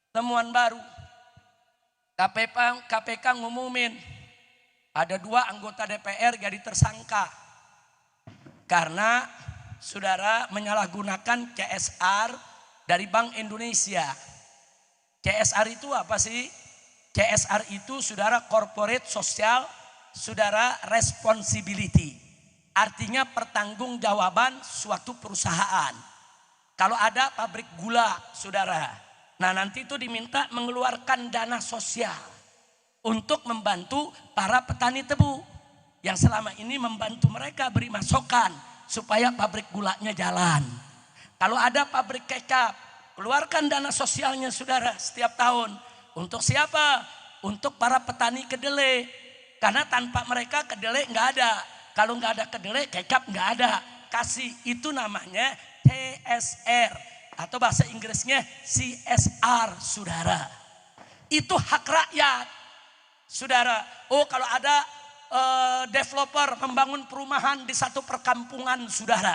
Temuan baru. KPK ngumumin ada 2 anggota DPR jadi tersangka karena saudara menyalahgunakan CSR dari Bank Indonesia. CSR itu apa sih? CSR itu saudara corporate social saudara responsibility. Artinya pertanggungjawaban suatu perusahaan. Kalau ada pabrik gula saudara, nah nanti itu diminta mengeluarkan dana sosial untuk membantu para petani tebu yang selama ini membantu mereka beri masukan supaya pabrik gulanya jalan. Kalau ada pabrik kecap, keluarkan dana sosialnya saudara setiap tahun. Untuk siapa? Untuk para petani kedelai. Karena tanpa mereka kedelai nggak ada. Kalau nggak ada kedelai, kecap nggak ada. Kasih, itu namanya TSR. Atau bahasa Inggrisnya CSR, saudara. Itu hak rakyat, saudara. Oh kalau ada developer membangun perumahan di satu perkampungan, saudara.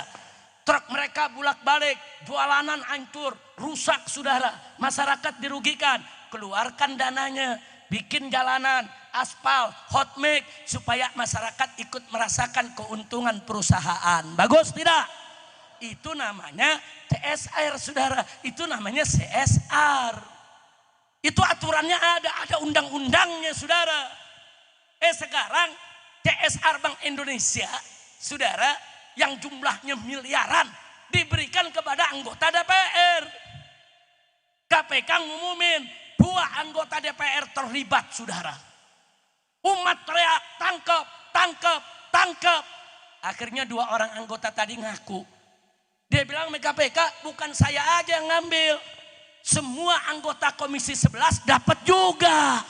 Truk mereka bulak-balik, jualanan hancur, rusak, saudara. Masyarakat dirugikan, keluarkan dananya, bikin jalanan, aspal, hot mix, supaya masyarakat ikut merasakan keuntungan perusahaan. Bagus tidak? Itu namanya CSR, saudara. Itu namanya CSR. Itu aturannya ada undang-undangnya, saudara. Sekarang CSR Bank Indonesia, saudara, yang jumlahnya miliaran diberikan kepada anggota DPR. KPK ngumumin 2 anggota DPR terlibat, saudara. Umat teriak, tangkap, tangkap, tangkap. Akhirnya 2 orang anggota tadi ngaku. Dia bilang ke KPK, bukan saya aja yang ngambil. Semua anggota Komisi 11 dapat juga.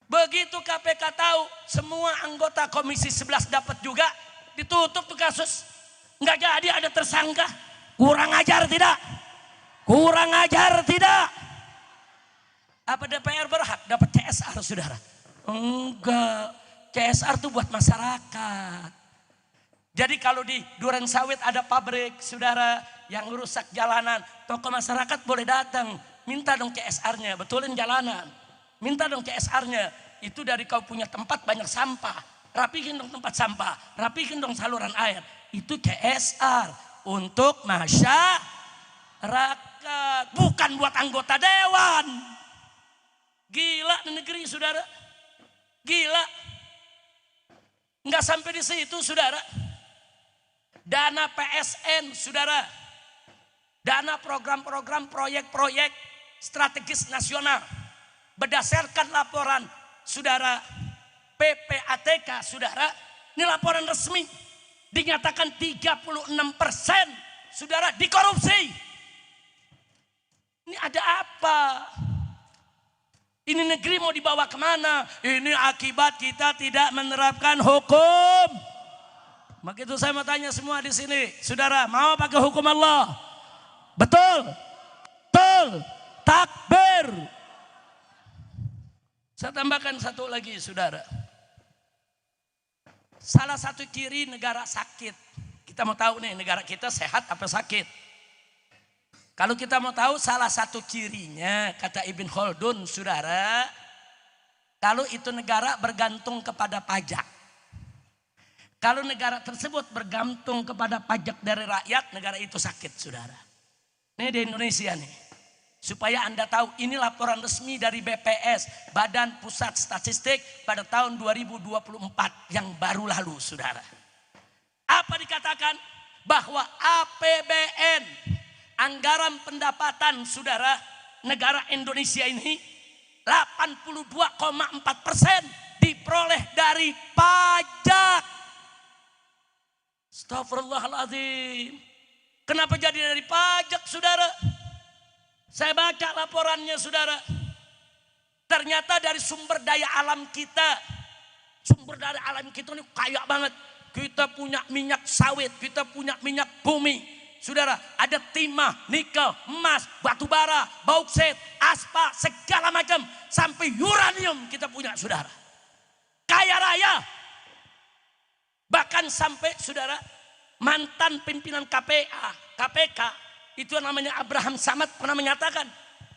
Begitu KPK tahu semua anggota Komisi 11 dapat juga, ditutup tuh kasus. Nggak jadi ada tersangka. Kurang ajar tidak? Kurang ajar tidak? Apa DPR berhak dapat CSR, saudara? Enggak, CSR tuh buat masyarakat. Jadi kalau di Duren Sawit ada pabrik, saudara, yang rusak jalanan, tokoh masyarakat boleh datang, minta dong CSR-nya, betulin jalanan. Minta dong CSR-nya, itu dari kau punya tempat banyak sampah, rapihin dong tempat sampah, rapihin dong saluran air. Itu CSR untuk masyarakat, bukan buat anggota dewan. Gila di negeri, saudara. Gila. Enggak sampai di situ, saudara. Dana PSN, saudara. Dana program-program proyek-proyek strategis nasional. Berdasarkan laporan, saudara, PPATK, saudara. Ini laporan resmi. Dinyatakan 36%, saudara, dikorupsi. Ini ada apa? Ini negeri mau dibawa kemana? Ini akibat kita tidak menerapkan hukum. Maka itu saya mau tanya semua di sini, saudara, mau pakai hukum Allah? Betul? Betul. Takbir. Saya tambahkan satu lagi, saudara. Salah satu ciri negara sakit. Kita mau tahu nih, negara kita sehat apa sakit? Kalau kita mau tahu salah satu cirinya, kata Ibn Khaldun, saudara, kalau itu negara bergantung kepada pajak. Kalau negara tersebut bergantung kepada pajak dari rakyat, negara itu sakit, saudara. Ini di Indonesia nih. Supaya Anda tahu, ini laporan resmi dari BPS, Badan Pusat Statistik, pada tahun 2024 yang baru lalu, saudara. Apa dikatakan? Bahwa APBN, anggaran pendapatan, saudara, negara Indonesia ini 82,4% diperoleh dari pajak. Astagfirullahaladzim. Kenapa jadi dari pajak, saudara? Saya baca laporannya, saudara. Ternyata dari sumber daya alam kita. Sumber daya alam kita ini kaya banget. Kita punya minyak sawit, kita punya minyak bumi. Saudara, ada timah, nikel, emas, batu bara, bauksit, aspal, segala macam. Sampai uranium kita punya, saudara. Kaya raya. Bahkan sampai, saudara, mantan pimpinan KPK, itu namanya Abraham Samad, pernah menyatakan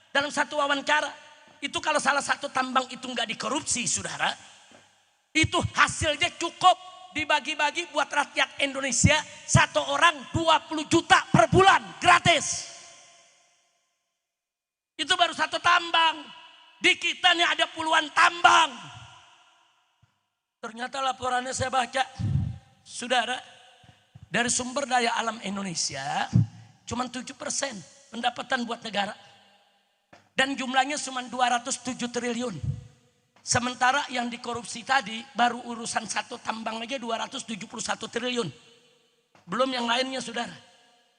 dalam satu wawancara, itu kalau salah satu tambang itu nggak dikorupsi, saudara, itu hasilnya cukup dibagi-bagi buat rakyat Indonesia, satu orang 20 juta per bulan, gratis. Itu baru satu tambang. Di kita nih ada puluhan tambang. Ternyata laporannya saya baca, saudara, dari sumber daya alam Indonesia cuma 7% pendapatan buat negara. Dan jumlahnya cuma 207 triliun. Sementara yang dikorupsi tadi baru urusan satu tambang aja 271 triliun. Belum yang lainnya, saudara.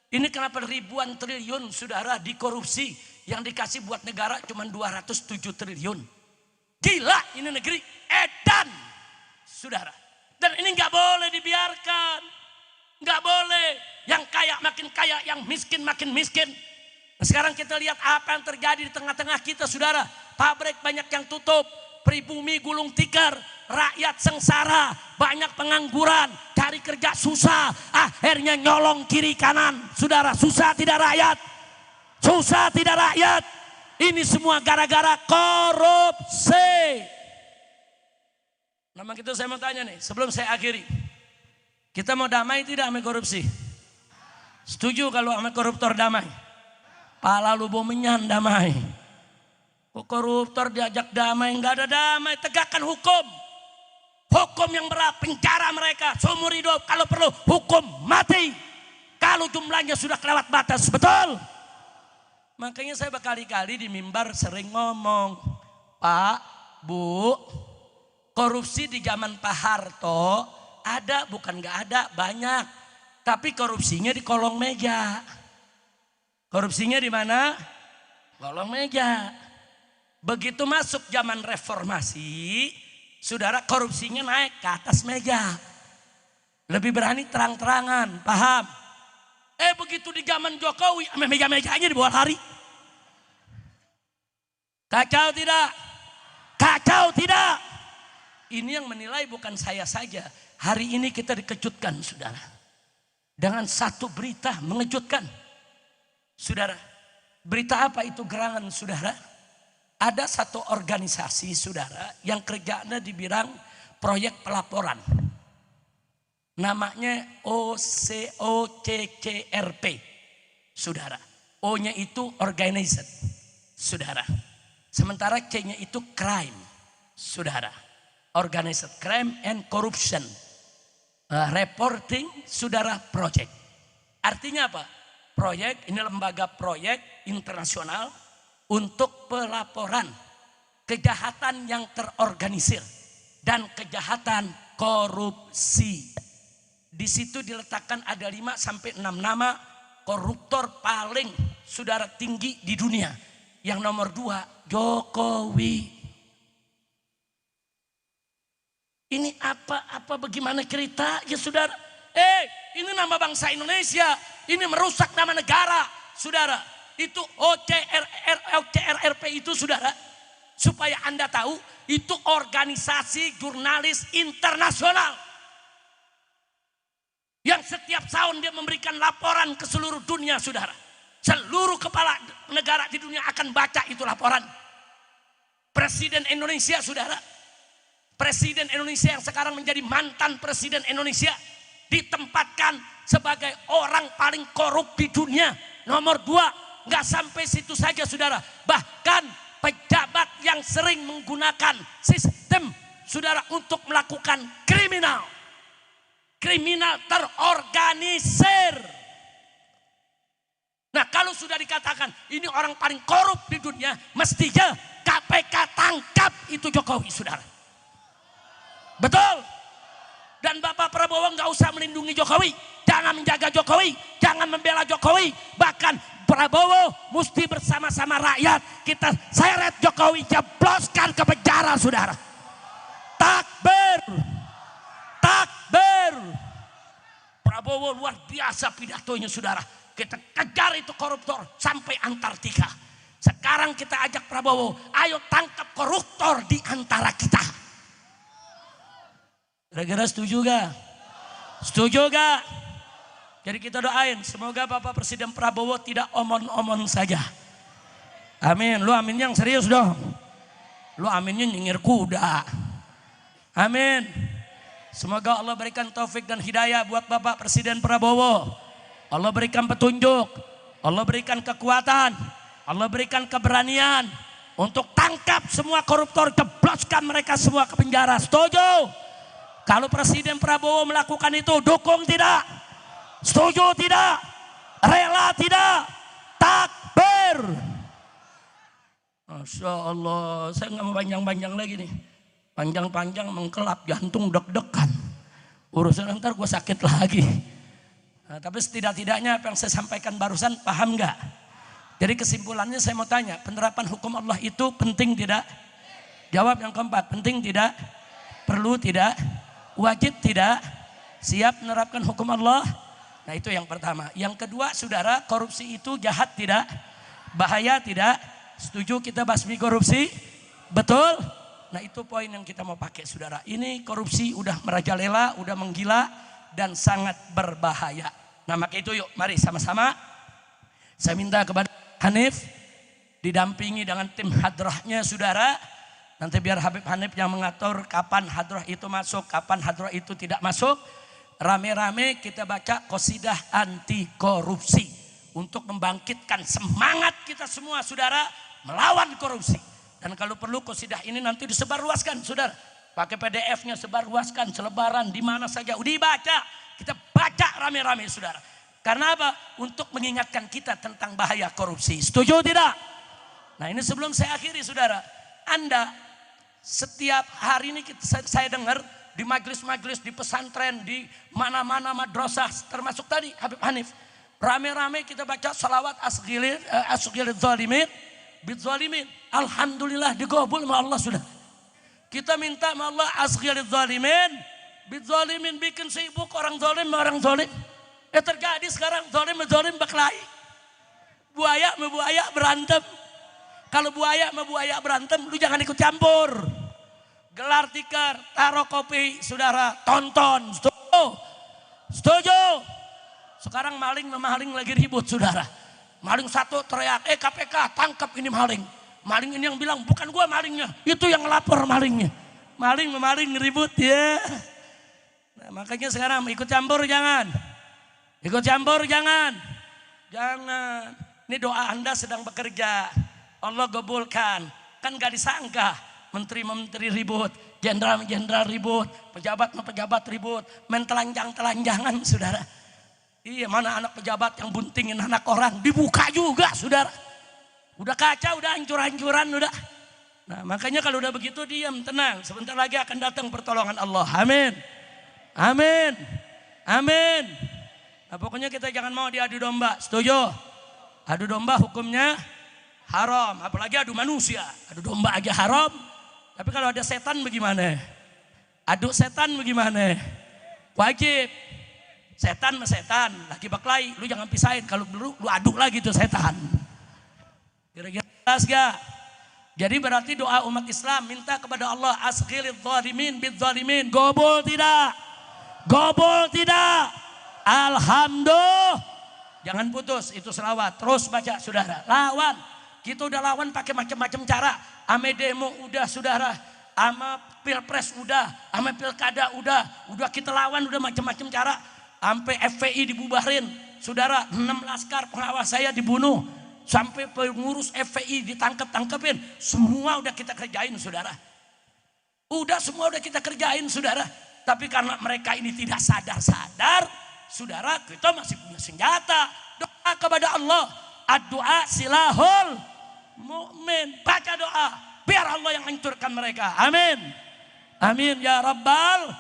Ini kenapa ribuan triliun, saudara, dikorupsi, yang dikasih buat negara cuma 207 triliun. Gila ini negeri edan, saudara. Dan ini nggak boleh dibiarkan. Nggak boleh. Yang kaya makin kaya, yang miskin makin miskin. Nah, sekarang kita lihat apa yang terjadi di tengah-tengah kita, saudara. Pabrik banyak yang tutup, pribumi gulung tikar, rakyat sengsara, banyak pengangguran, cari kerja susah, akhirnya nyolong kiri kanan. Saudara, susah tidak rakyat? Susah tidak rakyat? Ini semua gara-gara korupsi. Nah, gitu saya mau tanya nih, sebelum saya akhiri. Kita mau damai tidak sama korupsi? Setuju kalau sama koruptor damai? Pala lu bomenyan damai. Kok koruptor diajak damai? Enggak ada damai. Tegakkan hukum. Hukum yang berat, penjara mereka seumur hidup. Kalau perlu hukum mati. Kalau jumlahnya sudah kelewat batas, betul? Makanya saya berkali-kali di mimbar sering ngomong, Pak, Bu, korupsi di zaman Pak Harto ada, bukan nggak ada, banyak. Tapi korupsinya di kolong meja. Korupsinya di mana? Kolong meja. Begitu masuk zaman reformasi, saudara, korupsinya naik ke atas meja. Lebih berani terang-terangan, paham? Begitu di zaman Jokowi, meja-mejanya di bawah hari. Kacau tidak? Kacau tidak? ini yang menilai bukan saya saja. Hari ini kita dikejutkan, saudara, dengan satu berita mengejutkan. Saudara, berita apa itu gerangan, saudara? Ada satu organisasi, saudara, yang kerjanya di bidang proyek pelaporan. Namanya OCCRP, saudara. O-nya itu organized, saudara. Sementara C-nya itu crime, saudara. Organized crime and corruption. Reporting, saudara, project. Artinya apa? Proyek, ini lembaga proyek internasional untuk pelaporan kejahatan yang terorganisir dan kejahatan korupsi. Di situ diletakkan ada 5 sampai 6 nama koruptor paling, saudara, tinggi di dunia. Yang nomor 2, Jokowi. Ini apa bagaimana cerita ya, saudara? Ini nama bangsa Indonesia, ini merusak nama negara, saudara. Itu OCRP itu, saudara, supaya Anda tahu, itu organisasi jurnalis internasional yang setiap tahun dia memberikan laporan ke seluruh dunia, saudara. Seluruh kepala negara di dunia akan baca itu laporan. Presiden Indonesia, saudara, Presiden Indonesia yang sekarang menjadi mantan Presiden Indonesia ditempatkan sebagai orang paling korup di dunia. Nomor 2, nggak sampai situ saja, saudara. Bahkan pejabat yang sering menggunakan sistem, saudara, untuk melakukan kriminal terorganisir. Nah, kalau sudah dikatakan ini orang paling korup di dunia, mestinya KPK tangkap itu Jokowi, saudara. Betul. Dan Bapak Prabowo nggak usah melindungi Jokowi, jangan menjaga Jokowi, jangan membela Jokowi. Bahkan Prabowo mesti bersama-sama rakyat kita seret Jokowi, jebloskan ke penjara, saudara. Takbir, takbir. Prabowo luar biasa pidatonya, saudara. Kita kejar itu koruptor sampai Antartika. Sekarang kita ajak Prabowo, ayo tangkap koruptor di antara kita. Kira-kira setuju gak? Setuju gak? Jadi kita doain semoga Bapak Presiden Prabowo tidak omon-omon saja. Amin. Lu amin yang serius dong. Lu aminnya nyengir kuda. Amin. Semoga Allah berikan taufik dan hidayah buat Bapak Presiden Prabowo. Allah berikan petunjuk, Allah berikan kekuatan, Allah berikan keberanian untuk tangkap semua koruptor, jebloskan mereka semua ke penjara. Setuju? Kalau Presiden Prabowo melakukan itu, dukung tidak? Setuju tidak? Rela tidak? Takbir. Masya Allah, saya nggak mau panjang-panjang lagi nih. Panjang-panjang mengkelap jantung deg-degan. Urusan ntar gue sakit lagi. Nah, tapi setidak-tidaknya apa yang saya sampaikan barusan paham nggak? Jadi kesimpulannya saya mau tanya, penerapan hukum Allah itu penting tidak? Jawab yang keempat, penting tidak? Perlu tidak? Wajib tidak? Siap menerapkan hukum Allah? Nah, itu yang pertama. Yang kedua, saudara, korupsi itu jahat tidak? Bahaya tidak? Setuju kita basmi korupsi? Betul? Nah, itu poin yang kita mau pakai, saudara. Ini korupsi udah merajalela, udah menggila dan sangat berbahaya. Nah, maka itu yuk mari sama-sama saya minta kepada Hanif didampingi dengan tim hadrahnya, saudara. Nanti biar Habib Hanif yang mengatur kapan hadrah itu masuk, kapan hadrah itu tidak masuk. Rame-rame kita baca qasidah anti korupsi untuk membangkitkan semangat kita semua, saudara, melawan korupsi. Dan kalau perlu qasidah ini nanti disebarluaskan, saudara. Pakai PDF-nya sebarluaskan, selebaran di mana saja dibaca. Kita baca rame-rame, saudara. Karena apa? Untuk mengingatkan kita tentang bahaya korupsi. Setuju tidak? Nah, ini sebelum saya akhiri, saudara. Anda setiap hari ini saya dengar di majlis-majlis, di pesantren, di mana-mana madrasah, termasuk tadi Habib Hanif. Rame-rame kita baca salawat asghilil zalimin bid zalimin. Alhamdulillah digobul sama Allah, sudah. Kita minta sama Allah asghilil zalimin bid zalimin, bikin sibuk orang zalim sama orang zalim. Terjadi sekarang zalim sama zalim berkelahi. Buaya sama buaya berantem. Kalau buaya sama buaya berantem, lu jangan ikut campur. gelar tikar, taruh kopi, saudara, tonton. Setuju? Setuju? Sekarang maling memaling lagi ribut, saudara. Maling satu teriak, KPK tangkap ini maling. Maling ini yang bilang, bukan gua malingnya, itu yang ngelapor malingnya. Maling memaling ribut ya. Nah, makanya sekarang ikut campur jangan. Ikut campur jangan. Jangan. Ini doa Anda sedang bekerja. Allah gabulkan. Kan gak disangka. Menteri-menteri ribut. Jenderal-jenderal ribut. Pejabat-pejabat ribut. Main telanjang-telanjangan saudara. Iya, mana anak pejabat yang buntingin anak orang. Dibuka juga saudara. Udah kaca, udah hancur-hancuran udah. Nah makanya kalau udah begitu diam, tenang. Sebentar lagi akan datang pertolongan Allah. Amin. Amin. Amin. Nah pokoknya kita jangan mau diadu domba. Setuju? Adu domba hukumnya haram. Apalagi adu manusia. Adu domba aja haram. Tapi kalau ada setan bagaimana? Adu setan bagaimana? Wajib. Setan sama setan. Lagi baklai. Lu jangan pisahin. Kalau dulu lu adu lagi tuh setan. Kira-kira jelas gak? Jadi berarti doa umat Islam minta kepada Allah asghilidz zalimin bidz zalimin. Gobol tidak? Gobol tidak? Alhamdulillah. Jangan putus, itu selawat. Terus baca saudara. Lawan. Kita udah lawan pakai macam-macam cara. Ame demo udah saudara. Ama pilpres udah. Ame pilkada udah. Udah kita lawan udah macam-macam cara. Sampai FPI dibubarin. Saudara 6 laskar pengawas saya dibunuh. Sampai pengurus FPI ditangkap-tangkapin. Semua udah kita kerjain saudara. Udah semua udah kita kerjain saudara. Tapi karena mereka ini tidak sadar-sadar. Saudara kita masih punya senjata. Doa kepada Allah. Ad-doa silahul mu'min. Baca doa. Biar Allah yang hancurkan mereka. Amin. Amin ya Rabbal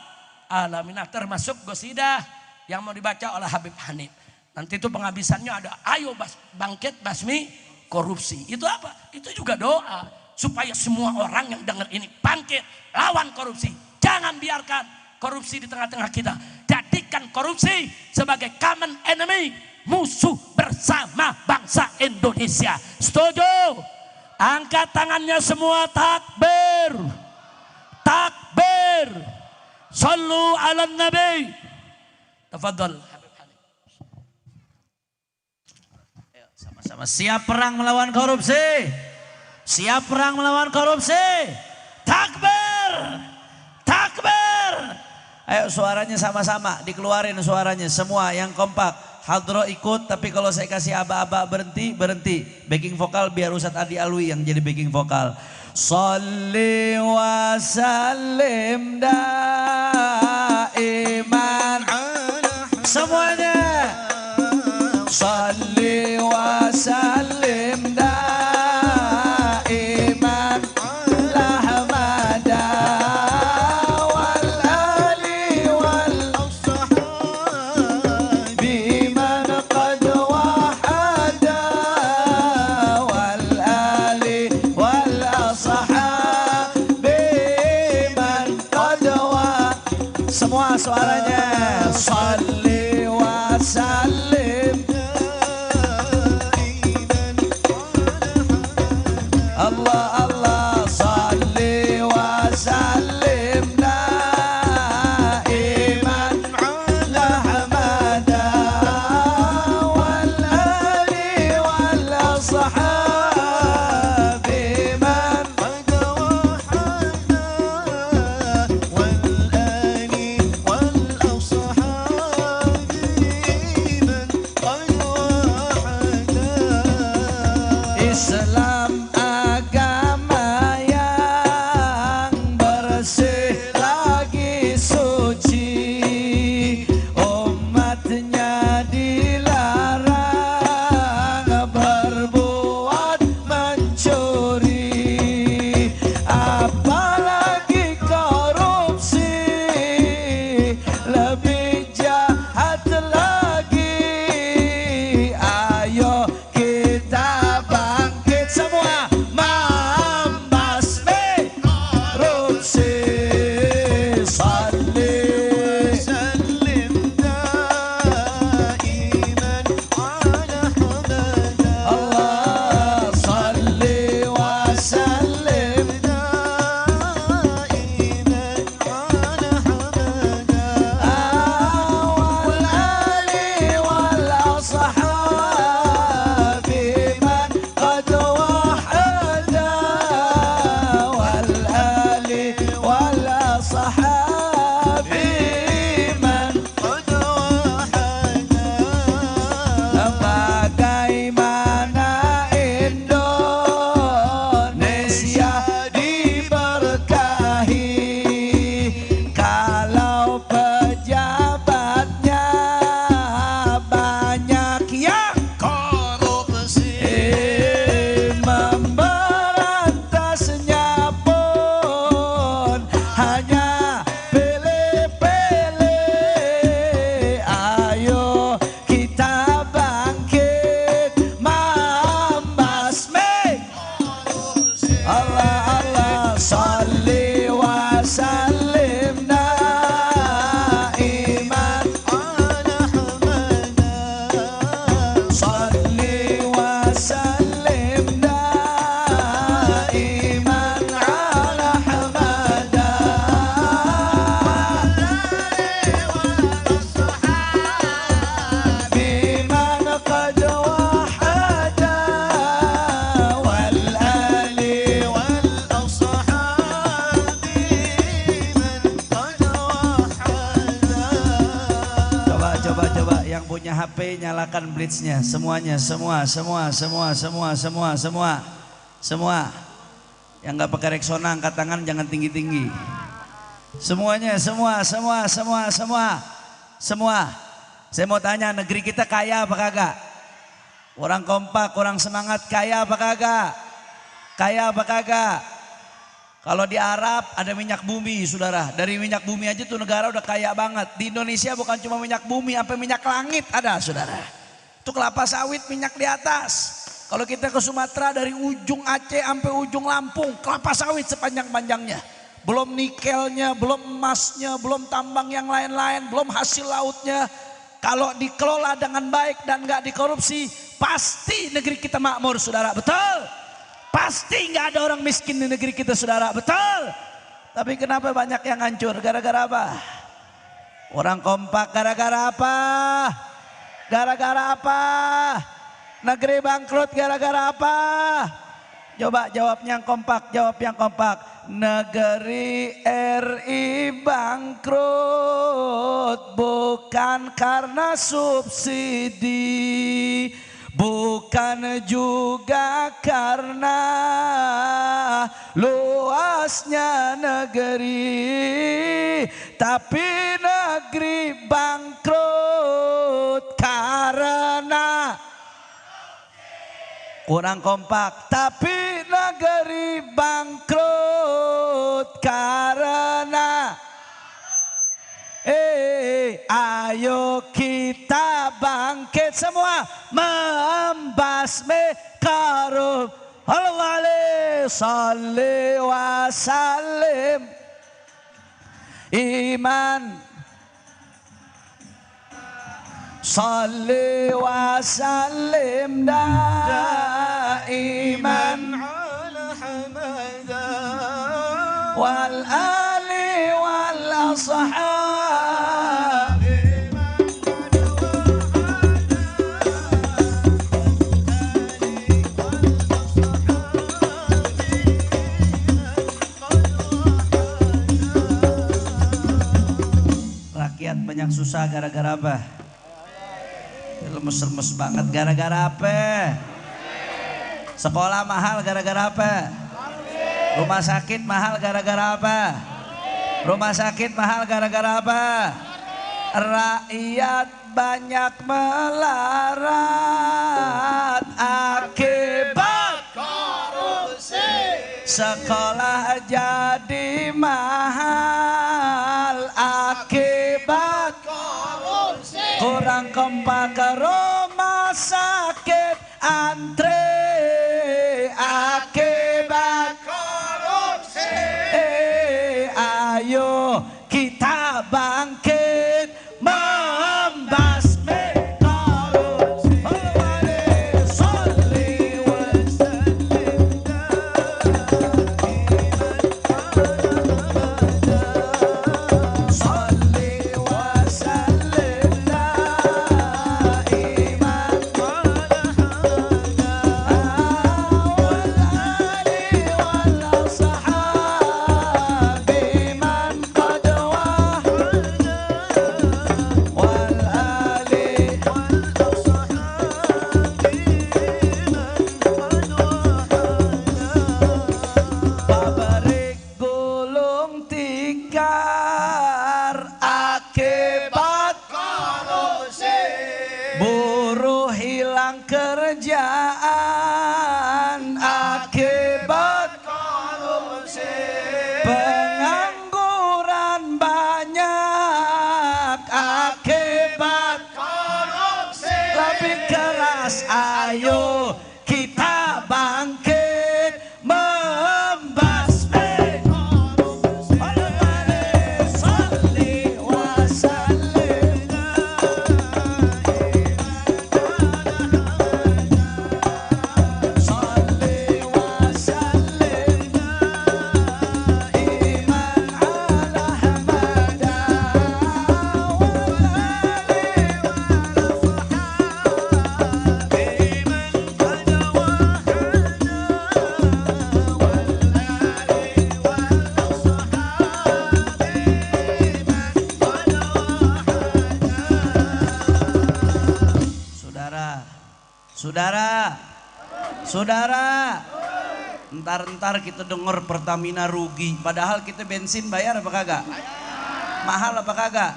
Alamin. Termasuk gosidah yang mau dibaca oleh Habib Hanif. Nanti itu penghabisannya ada, ayo bangkit basmi korupsi. Itu apa? Itu juga doa. Supaya semua orang yang dengar ini bangkit, lawan korupsi. Jangan biarkan korupsi di tengah-tengah kita. Jadikan korupsi sebagai common enemy. Musuh bersama bangsa Indonesia. Setuju? Angkat tangannya semua, takbir. Takbir. Sallu ala nabi. Tafadhal. Sama siap perang melawan korupsi. Siap perang melawan korupsi. Takbir. Takbir. Ayo suaranya sama-sama dikeluarin suaranya semua yang kompak. Hadroh ikut, tapi kalau saya kasih aba-aba berhenti, berhenti. Backing vokal biar Ustadz Adi Alwi yang jadi backing vokal. Sholli wa sallim daiman. Semuanya. Sholli wa sallim daiman lahmada wal ali wal ashabi man qad wahada wal ali wal ashabi man qad wahada. Semua suaranya. Sholli wa sallim. Allah Allah salli wa sallim daiman ala hamada wal ali wal ashabi man qad wahada wal ali wal ashabi man qad wahada. Islam agama yang bersih lagi suci, umatnya dilarang berbuat HP nyalakan blitznya, semuanya, semua. Yang nggak pakai Rexona angkat tangan, jangan tinggi-tinggi. Semuanya, semua. Saya mau tanya, negeri kita kaya apa kagak? Orang kompak, orang semangat, kaya apa kagak? Kaya apa kagak? Kalau di Arab ada minyak bumi, saudara. Dari minyak bumi aja tuh negara udah kaya banget. Di Indonesia bukan cuma minyak bumi, sampai minyak langit ada, saudara. Itu kelapa sawit, minyak di atas. Kalau kita ke Sumatera dari ujung Aceh sampai ujung Lampung, kelapa sawit sepanjang-panjangnya. Belum nikelnya, belum emasnya, belum tambang yang lain-lain, belum hasil lautnya. Kalau dikelola dengan baik dan gak dikorupsi, pasti negeri kita makmur, saudara. Betul? Pasti nggak ada orang miskin di negeri kita, saudara. Betul. Tapi kenapa banyak yang hancur? Gara-gara apa? Orang kompak gara-gara apa? Gara-gara apa? Negeri bangkrut gara-gara apa? Coba jawabnya yang kompak, jawab yang kompak. Negeri RI bangkrut bukan karena subsidi, bukan juga karena luasnya negeri, tapi negeri bangkrut karena kurang kompak. Tapi negeri bangkrut karena ayo kita bangkit semua membasmi korup. Allahumma shalli wa sallim. Iman shalli wa sallim daiman ala hamada wal ali wal ashab. Rakyat banyak susah gara-gara apa? Lemes-lemes banget gara-gara apa? Sekolah mahal gara-gara apa? Rumah sakit mahal gara-gara apa? Rumah sakit mahal gara-gara apa? Rakyat banyak melarat akibat korupsi. Sekolah jadi mahal akibat korupsi. Kurang kompak ke rumah sakit antre akibat korupsi. Ayo kita bangkit membasmi korupsi. Allahumma shalli wa sallim shalli wa sallim daiman wal ali wal ashab biman qad wahada wal ali wal ashab biman qad wahada. Pabrik gulung tikar akibat korupsi. Buruh hilang kerjaan akibat korupsi. Pengangguran banyak akibat korupsi. Lebih keras, ayo kita bangkit membasmi korupsi. Allahumma shalli wa sallim shalli wa sallim daiman ala hamada wal ali wal ashab biman qad Saudara, ntar kita dengar Pertamina rugi, padahal kita bensin bayar apa kagak? Mahal apa kagak?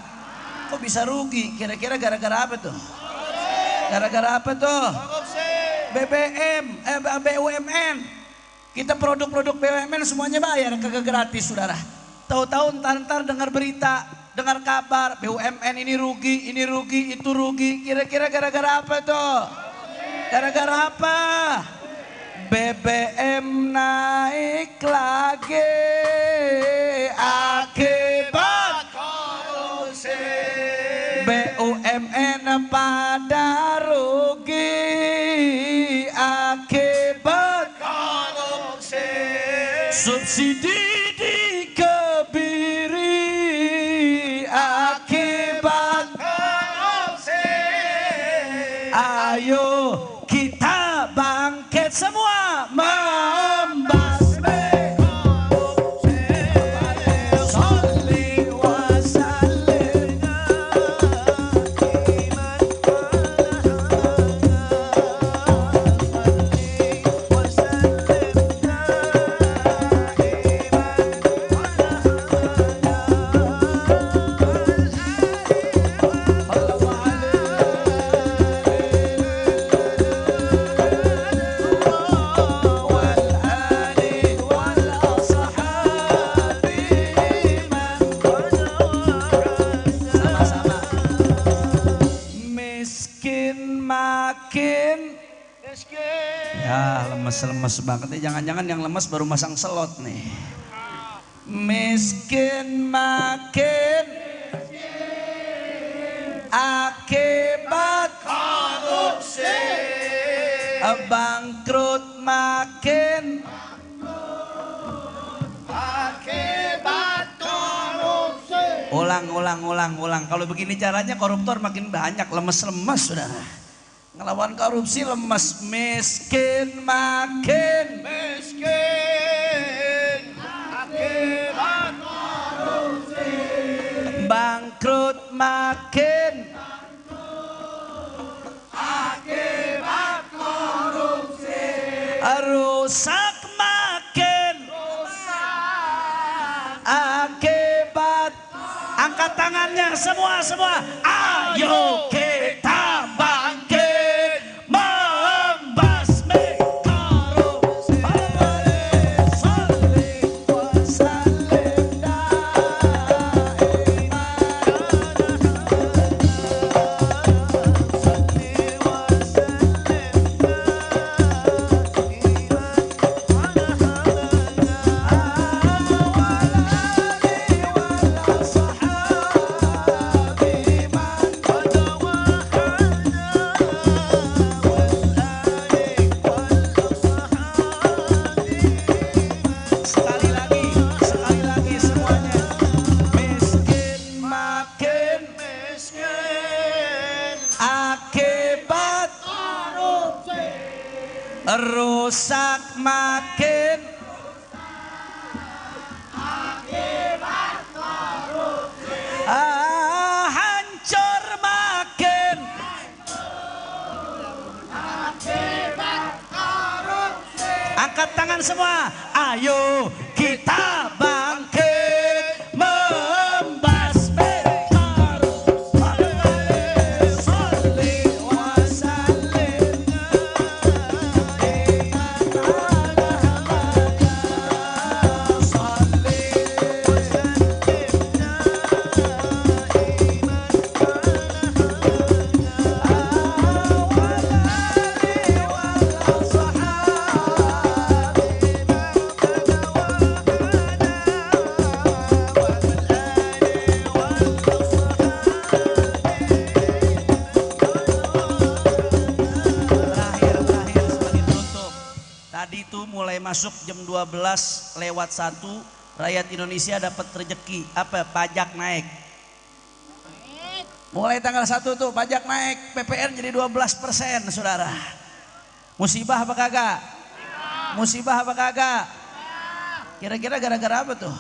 Kok bisa rugi? Kira-kira gara-gara apa tuh? Gara-gara apa tuh? BUMN. Kita produk-produk BUMN semuanya bayar, kagak gratis saudara. Tahu-tahu ntar dengar berita, dengar kabar BUMN ini rugi, itu rugi. Kira-kira gara-gara apa tuh? Gara-gara apa? BBM naik lagi akibat korupsi. BUMN pada rugi akibat korupsi. Subsidi dikebiri akibat korupsi. Ayo kita bangkit semua membasmi korupsi. Sholli wa sallim ya lemes banget nih. Jangan-jangan yang lemes baru masang selot nih. Miskin makin akibat korupsi. Bangkrut makin akibat korupsi. Ulang. Kalau begini caranya koruptor makin banyak, lemes-lemes saudara. Ngelawan korupsi lemes. Miskin makin akibat korupsi. Bangkrut makin akibat korupsi. Rusak makin akibat. Angkat tangannya semua. Ayo kita bangkit. Rusak makin akibat korupsi. Hancur makin akibat korupsi. Angkat tangan semua. Ayo kita bangkit membasmi korupsi. Sholli wa sallim. Masuk jam 12:01, rakyat Indonesia dapat rezeki apa? Pajak naik. Mulai tanggal 1 tuh pajak naik, PPN jadi 12%, saudara. Musibah apa kagak? Musibah apa kagak? Kira-kira gara-gara apa tuh?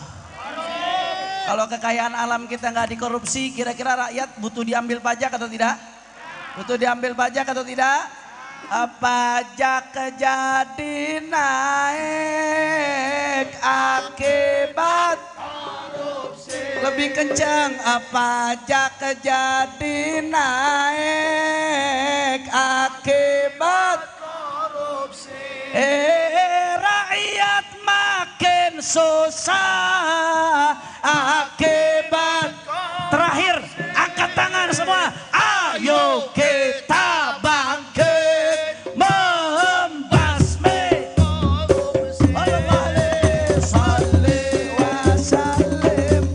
Kalau kekayaan alam kita nggak dikorupsi, kira-kira rakyat butuh diambil pajak atau tidak? Butuh diambil pajak atau tidak? Pajak jadi naik akibat korupsi. Lebih kencang. Pajak jadi naik akibat korupsi. Rakyat makin susah akibat. Terakhir, angkat tangan semua. Ayo kita bangkit membasmi korupsi. Allahumma shalli wa sallim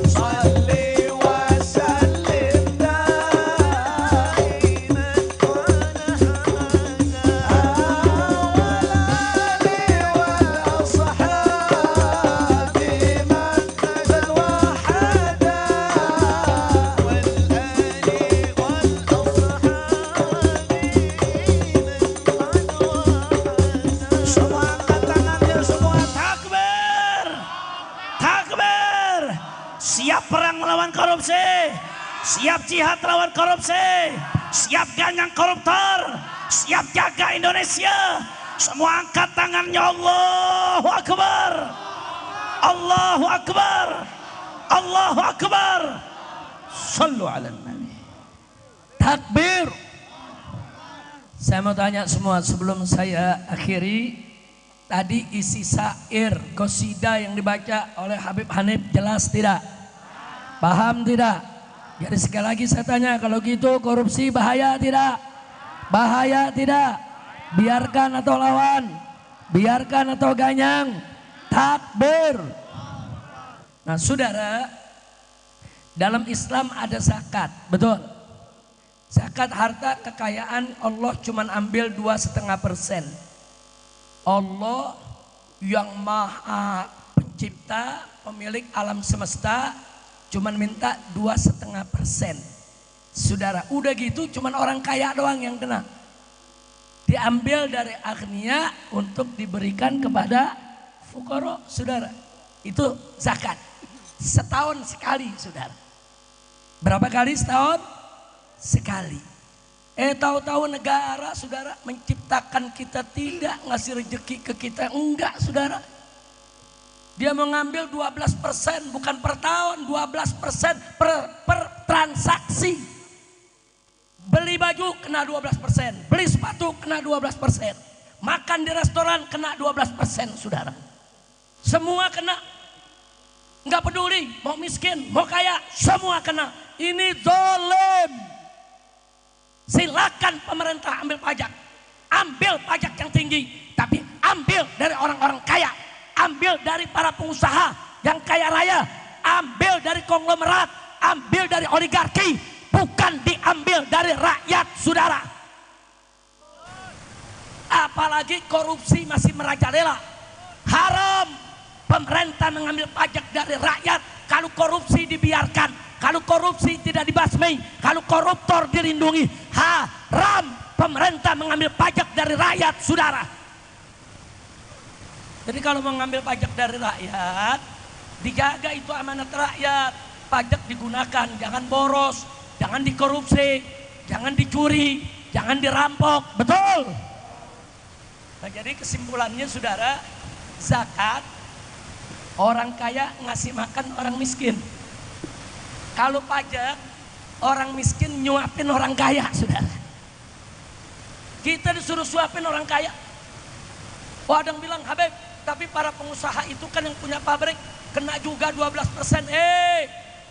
shalli wa sallim siap perang melawan korupsi, siap jihad lawan korupsi, siap ganyang koruptor, siap jaga Indonesia. Semua angkat tangannya. Allahu Akbar, Allahu Akbar, Allahu Akbar. Sallu ala Nabi. Takbir. Saya mau tanya semua sebelum saya akhiri. Tadi isi syair qasidah yang dibaca oleh Habib Hanif jelas tidak? Paham tidak? Jadi sekali lagi saya tanya, kalau gitu korupsi bahaya tidak? Bahaya tidak? Biarkan atau lawan? Biarkan atau ganyang? Takbir. Nah saudara, dalam Islam ada zakat, betul? Zakat harta kekayaan Allah cuma ambil 2,5%. Allah yang maha pencipta, pemilik alam semesta cuman minta 2,5%. Saudara, udah gitu cuman orang kaya doang yang kena. Diambil dari agnia untuk diberikan kepada fukara, saudara. Itu zakat. Setahun sekali, saudara. Berapa kali setahun? Sekali. Tahu-tahu negara, saudara, menciptakan kita tidak ngasih rezeki ke kita. Enggak, saudara. Dia mengambil 12%, bukan per tahun, 12% per transaksi. Beli baju kena 12%, beli sepatu kena 12%, makan di restoran kena 12%, saudara. Semua kena. Enggak peduli, mau miskin, mau kaya, semua kena. Ini zalim. Silakan pemerintah ambil pajak yang tinggi, tapi ambil dari orang-orang kaya, ambil dari para pengusaha yang kaya raya, ambil dari konglomerat, ambil dari oligarki, bukan diambil dari rakyat, saudara. Apalagi korupsi masih merajalela. Haram pemerintah mengambil pajak dari rakyat. Kalau korupsi dibiarkan, kalau korupsi tidak dibasmi, kalau koruptor dilindungi, haram pemerintah mengambil pajak dari rakyat, saudara. Jadi kalau mengambil pajak dari rakyat, dijaga itu amanat rakyat. Pajak digunakan, jangan boros, jangan dikorupsi, jangan dicuri, jangan dirampok, betul? Nah, jadi kesimpulannya, saudara, zakat orang kaya ngasih makan orang miskin. Kalau pajak, orang miskin nyuapin orang kaya, saudara. Kita disuruh suapin orang kaya. Oh, ada yang bilang, Habib, tapi para pengusaha itu kan yang punya pabrik kena juga 12%.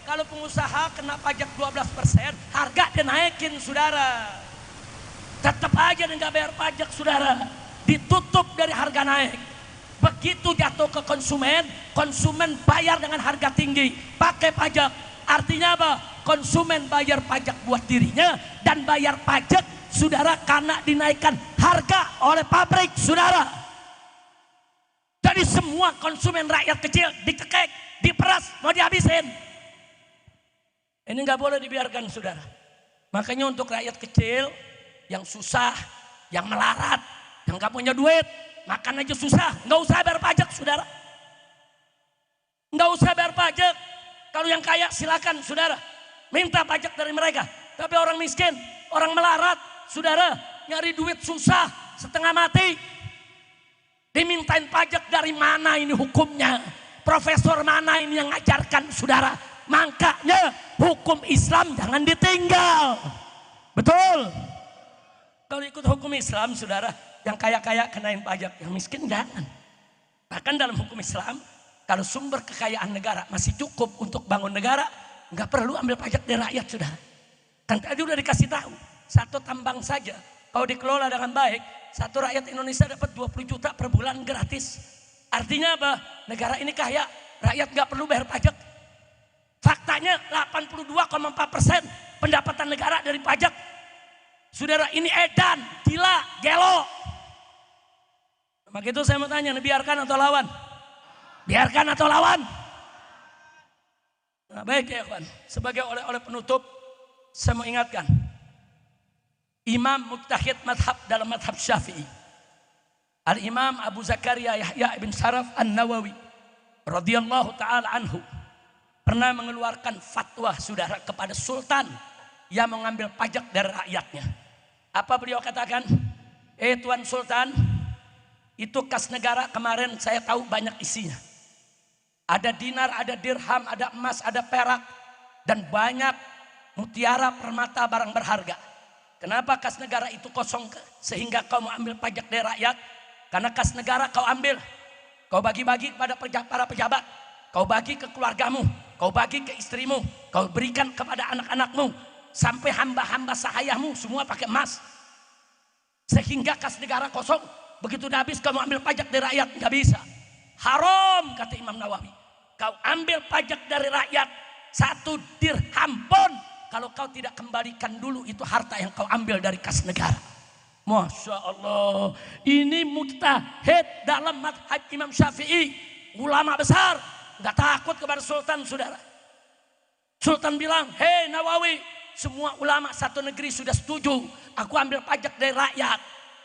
Kalau pengusaha kena pajak 12%, harga dinaikin, saudara. Tetap aja dia nggak bayar pajak, saudara. Ditutup dari harga naik. Begitu jatuh ke konsumen, konsumen bayar dengan harga tinggi, pakai pajak. Artinya apa? Konsumen bayar pajak buat dirinya dan bayar pajak, saudara, karena dinaikkan harga oleh pabrik, saudara. Jadi semua konsumen rakyat kecil dicekek, diperas, mau dihabisin. Ini nggak boleh dibiarkan, saudara. Makanya untuk rakyat kecil yang susah, yang melarat, yang nggak punya duit, makan aja susah, nggak usah bayar pajak, saudara. Nggak usah bayar pajak. Kalau yang kaya silakan saudara, minta pajak dari mereka. Tapi orang miskin, orang melarat, saudara, nyari duit susah, setengah mati. Dimintain pajak dari mana ini hukumnya? Profesor mana ini yang ngajarkan saudara? Makanya hukum Islam jangan ditinggal. Betul. Kalau ikut hukum Islam saudara, yang kaya-kaya kenain pajak, yang miskin jangan. Bahkan dalam hukum Islam, kalau sumber kekayaan negara masih cukup untuk bangun negara, nggak perlu ambil pajak dari rakyat saudara. Kan tadi udah dikasih tahu, satu tambang saja kalau dikelola dengan baik, satu rakyat Indonesia dapat 20 juta per bulan gratis. Artinya apa? Negara ini kaya, rakyat nggak perlu bayar pajak. Faktanya 82,4% pendapatan negara dari pajak. Saudara, ini edan, gila, gelo. Maka itu saya mau tanya, biarkan atau lawan? Biarkan atau lawan? Nah, baik ya kawan, sebagai oleh penutup, saya mau ingatkan. Imam mujtahid madhab dalam madhab Syafi'i, Al-Imam Abu Zakaria Yahya ibn Sharaf An-Nawawi radhiyallahu ta'ala anhu pernah mengeluarkan fatwa saudara kepada sultan yang mengambil pajak dari rakyatnya. Apa beliau katakan? Tuan Sultan, itu kas negara kemarin saya tahu banyak isinya. Ada dinar, ada dirham, ada emas, ada perak, dan banyak mutiara, permata, barang berharga. Kenapa kas negara itu kosong sehingga kau mau ambil pajak dari rakyat? Karena kas negara kau ambil, kau bagi-bagi kepada para pejabat, kau bagi ke keluargamu, kau bagi ke istrimu, kau berikan kepada anak-anakmu, sampai hamba-hamba sahayamu semua pakai emas. Sehingga kas negara kosong, begitu udah habis kau mau ambil pajak dari rakyat, nggak bisa. Haram kata Imam Nawawi. Kau ambil pajak dari rakyat 1 dirham pun, kalau kau tidak kembalikan dulu itu harta yang kau ambil dari kas negara. Masya Allah, ini mujtahid dalam madhab Imam Syafi'i, ulama besar, nggak takut kepada sultan saudara. Sultan bilang, hei Nawawi, semua ulama satu negeri sudah setuju, aku ambil pajak dari rakyat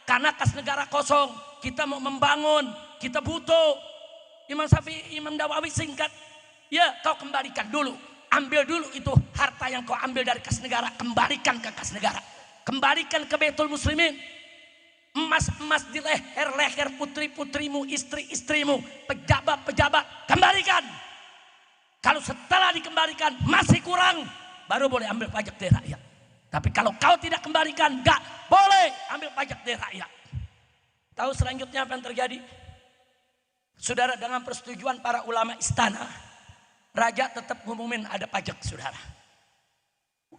karena kas negara kosong, kita mau membangun, kita butuh. Imam Syafi'i, Imam Nawawi singkat, ya kau kembalikan dulu. Ambil dulu itu harta yang kau ambil dari kas negara, kembalikan ke kas negara, kembalikan ke Baitul Muslimin. Emas-emas di leher-leher putri-putrimu, istri-istrimu, pejabat-pejabat, kembalikan. Kalau setelah dikembalikan masih kurang, baru boleh ambil pajak dari rakyat. Tapi kalau kau tidak kembalikan, gak boleh ambil pajak dari rakyat. Tahu selanjutnya apa yang terjadi? Saudara, dengan persetujuan para ulama istana, raja tetap ngumumin ada pajak saudara.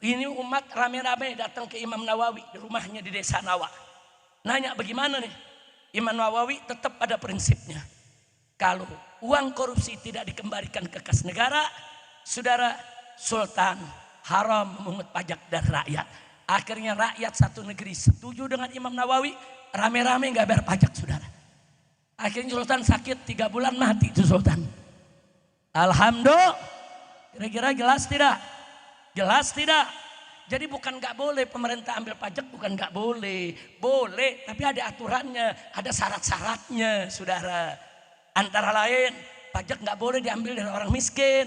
Ini umat rame-rame datang ke Imam Nawawi di rumahnya di desa Nawa. Nanya bagaimana nih? Imam Nawawi tetap pada prinsipnya. Kalau uang korupsi tidak dikembalikan ke kas negara, saudara, sultan haram memungut pajak dari rakyat. Akhirnya rakyat satu negeri setuju dengan Imam Nawawi, rame-rame nggak bayar pajak saudara. Akhirnya sultan sakit 3 bulan mati itu sultan. Alhamdulillah. Kira-kira jelas tidak? Jelas tidak? Jadi bukan nggak boleh pemerintah ambil pajak, bukan nggak boleh. Boleh, tapi ada aturannya, ada syarat-syaratnya saudara. Antara lain, pajak nggak boleh diambil dari orang miskin.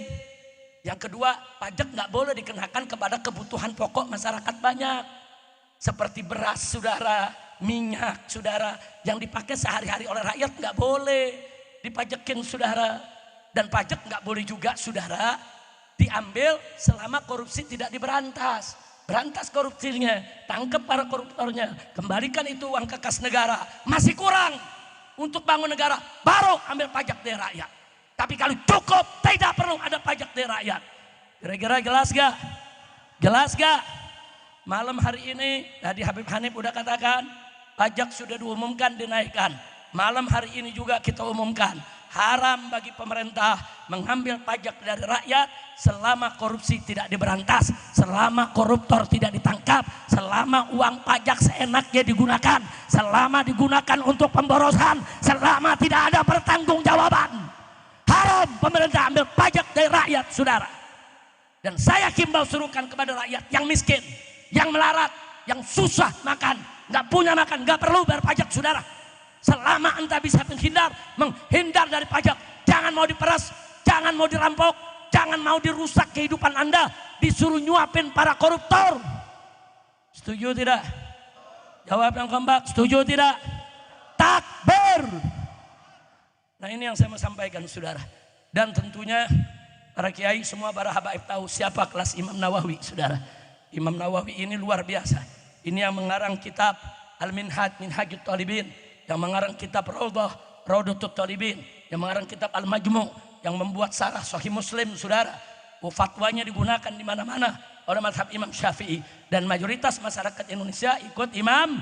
Yang kedua, pajak nggak boleh dikenakan kepada kebutuhan pokok masyarakat banyak. Seperti beras saudara, minyak saudara, yang dipakai sehari-hari oleh rakyat nggak boleh dipajakin saudara. Dan pajak nggak boleh juga saudara diambil selama korupsi tidak diberantas. Berantas korupsinya, tangkap para koruptornya, kembalikan itu uang ke kas negara. Masih kurang untuk bangun negara, baru ambil pajak dari rakyat. Tapi kalau cukup, tidak perlu ada pajak dari rakyat. Kira-kira jelas gak? Jelas gak? Malam hari ini tadi Habib Hanif udah katakan, pajak sudah diumumkan dinaikkan. Malam hari ini juga kita umumkan, haram bagi pemerintah mengambil pajak dari rakyat selama korupsi tidak diberantas, selama koruptor tidak ditangkap, selama uang pajak seenaknya digunakan, selama digunakan untuk pemborosan, selama tidak ada pertanggungjawaban. Haram pemerintah ambil pajak dari rakyat saudara. Dan saya himbau suruhkan kepada rakyat yang miskin, yang melarat, yang susah makan, nggak punya makan, nggak perlu bayar pajak saudara. Selama anda bisa menghindar dari pajak, jangan mau diperas, jangan mau dirampok, Jangan mau dirusak kehidupan Anda, disuruh nyuapin para koruptor. Setuju tidak? Jawab yang keempat, setuju tidak? Takbir. Nah ini yang saya mau sampaikan saudara. Dan tentunya para kiai semua para habaib tahu siapa kelas Imam Nawawi saudara. Imam Nawawi ini luar biasa. Ini yang mengarang kitab Al-Minhaj Minhajut Talibin, yang mengarang kitab Raudhatut Talibin, yang mengarang kitab Al-Majmu', yang membuat sarah Sahih Muslim saudara. Fatwanya digunakan di mana-mana oleh mazhab Imam Syafi'i, dan mayoritas masyarakat Indonesia ikut Imam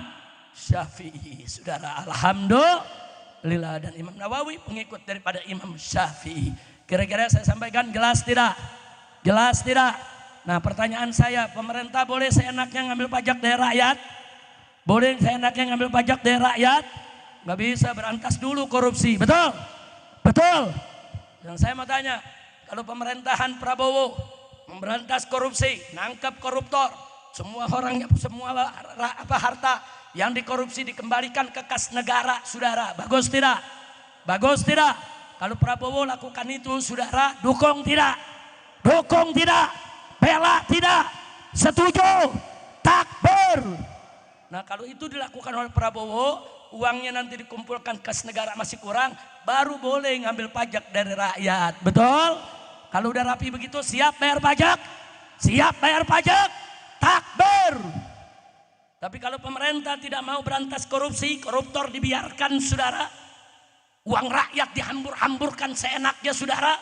Syafi'i saudara. Alhamdulillah. Dan Imam Nawawi pengikut daripada Imam Syafi'i. Kira-kira saya sampaikan jelas tidak? Jelas tidak? Nah pertanyaan saya, pemerintah boleh seenaknya ngambil pajak dari rakyat? Boleh seenaknya ngambil pajak dari rakyat? Nggak bisa, berantas dulu korupsi. Betul? Betul? Yang saya mau tanya, kalau pemerintahan Prabowo memberantas korupsi, nangkap koruptor, semua orangnya, semua harta yang dikorupsi dikembalikan ke kas negara, saudara, bagus tidak? Bagus tidak? Kalau Prabowo lakukan itu, saudara, dukung tidak? Dukung tidak? Bela tidak? Setuju? Takbir. Nah kalau itu dilakukan oleh Prabowo, uangnya nanti dikumpulkan kas negara masih kurang, baru boleh ngambil pajak dari rakyat. Betul? Kalau udah rapi begitu, siap bayar pajak? Siap bayar pajak? Takbir. Tapi kalau pemerintah tidak mau berantas korupsi, koruptor dibiarkan saudara, uang rakyat dihambur-hamburkan seenaknya saudara.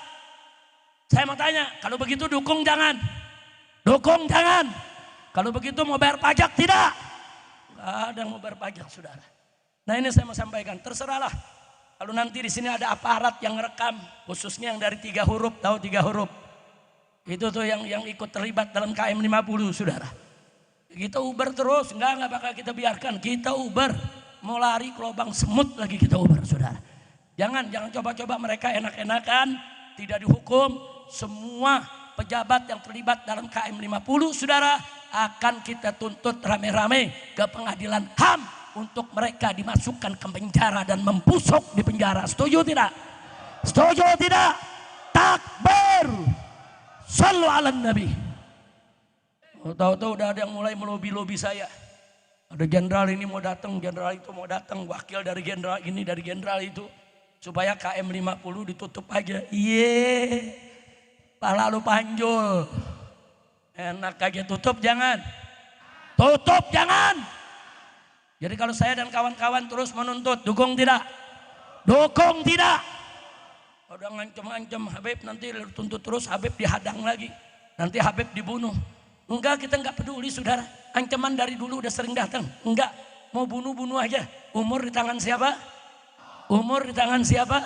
Saya mau tanya, kalau begitu dukung jangan? Dukung jangan? Kalau begitu mau bayar pajak tidak? Nggak ada yang mau bayar pajak saudara. Nah ini saya mau sampaikan, terserahlah. Kalau nanti di sini ada aparat yang rekam, khususnya yang dari 3 huruf, tahu 3 huruf? Itu tuh yang ikut terlibat dalam KM 50 saudara. Kita uber terus, enggak bakal kita biarkan. Kita uber, mau lari ke lubang semut lagi kita uber saudara. Jangan coba-coba mereka enak-enakan, tidak dihukum. Semua pejabat yang terlibat dalam KM 50 saudara akan kita tuntut rame-rame ke pengadilan HAM untuk mereka dimasukkan ke penjara dan membusuk di penjara. Setuju tidak? Setuju tidak? Takbir. Sallu ala Nabi. Tahu-tahu udah ada yang mulai melobi-lobi saya. Ada jenderal ini mau datang, jenderal itu mau datang, wakil dari jenderal ini, dari jenderal itu, supaya KM 50 ditutup aja. Iye, pala lu panjul. Enak aja, tutup jangan. Tutup jangan. Jadi kalau saya dan kawan-kawan terus menuntut, dukung tidak? Dukung tidak? Udah ngancem-ngancem Habib, nanti tuntut terus Habib dihadang lagi. Nanti Habib dibunuh. Enggak, kita enggak peduli saudara. Ancaman dari dulu udah sering datang. Enggak, mau bunuh-bunuh aja. Umur di tangan siapa? Umur di tangan siapa?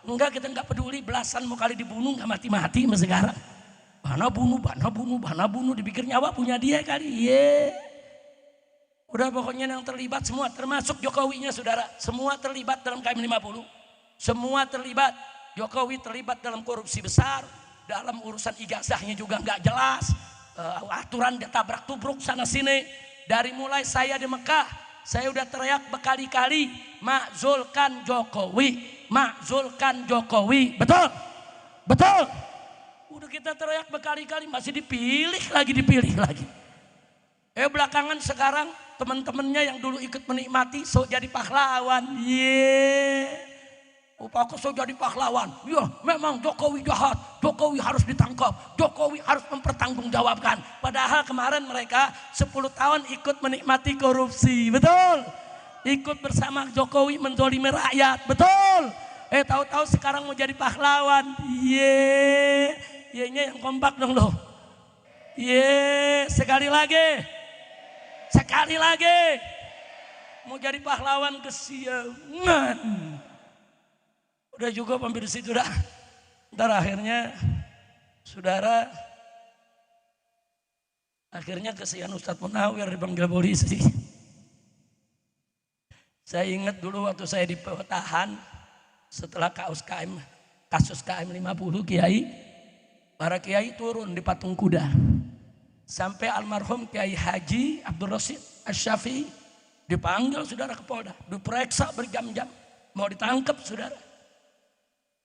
Enggak, kita enggak peduli. Belasan mau kali dibunuh enggak mati-mati sama sekarang. Bana bunuh, dipikir nyawa punya dia kali. Udah pokoknya yang terlibat semua, termasuk Jokowinya saudara. Semua terlibat dalam KM 50. Semua terlibat. Jokowi terlibat dalam korupsi besar. Dalam urusan ijazahnya juga nggak jelas. Aturan dia tabrak tubruk sana sini. Dari mulai saya di Mekah, saya udah teriak berkali-kali, makzulkan Jokowi, makzulkan Jokowi. Betul? Betul? Udah kita teriak berkali-kali, masih dipilih lagi. Belakangan sekarang teman-temannya yang dulu ikut menikmati so jadi pahlawan. Kok so jadi pahlawan? Ya memang Jokowi jahat, Jokowi harus ditangkap, Jokowi harus mempertanggungjawabkan. Padahal kemarin mereka 10 tahun ikut menikmati korupsi. Betul? Ikut bersama Jokowi menzolimi rakyat. Betul? Tahu-tahu sekarang mau jadi pahlawan. Nya yang kompak dong loh. Sekali lagi. Sekali lagi. Mau jadi pahlawan kesiangan. Udah juga hampir di situ dah. Ntar akhirnya saudara, akhirnya kesian Ustadz Munawir dipanggil polisi. Saya ingat dulu waktu saya ditahan setelah kasus KM 50 Kiai, para Kiai turun di patung kuda. Sampai almarhum Kiai Haji Abdul Rasid Asy-Syafi'i dipanggil saudara ke Polda, diperiksa berjam-jam, mau ditangkap saudara.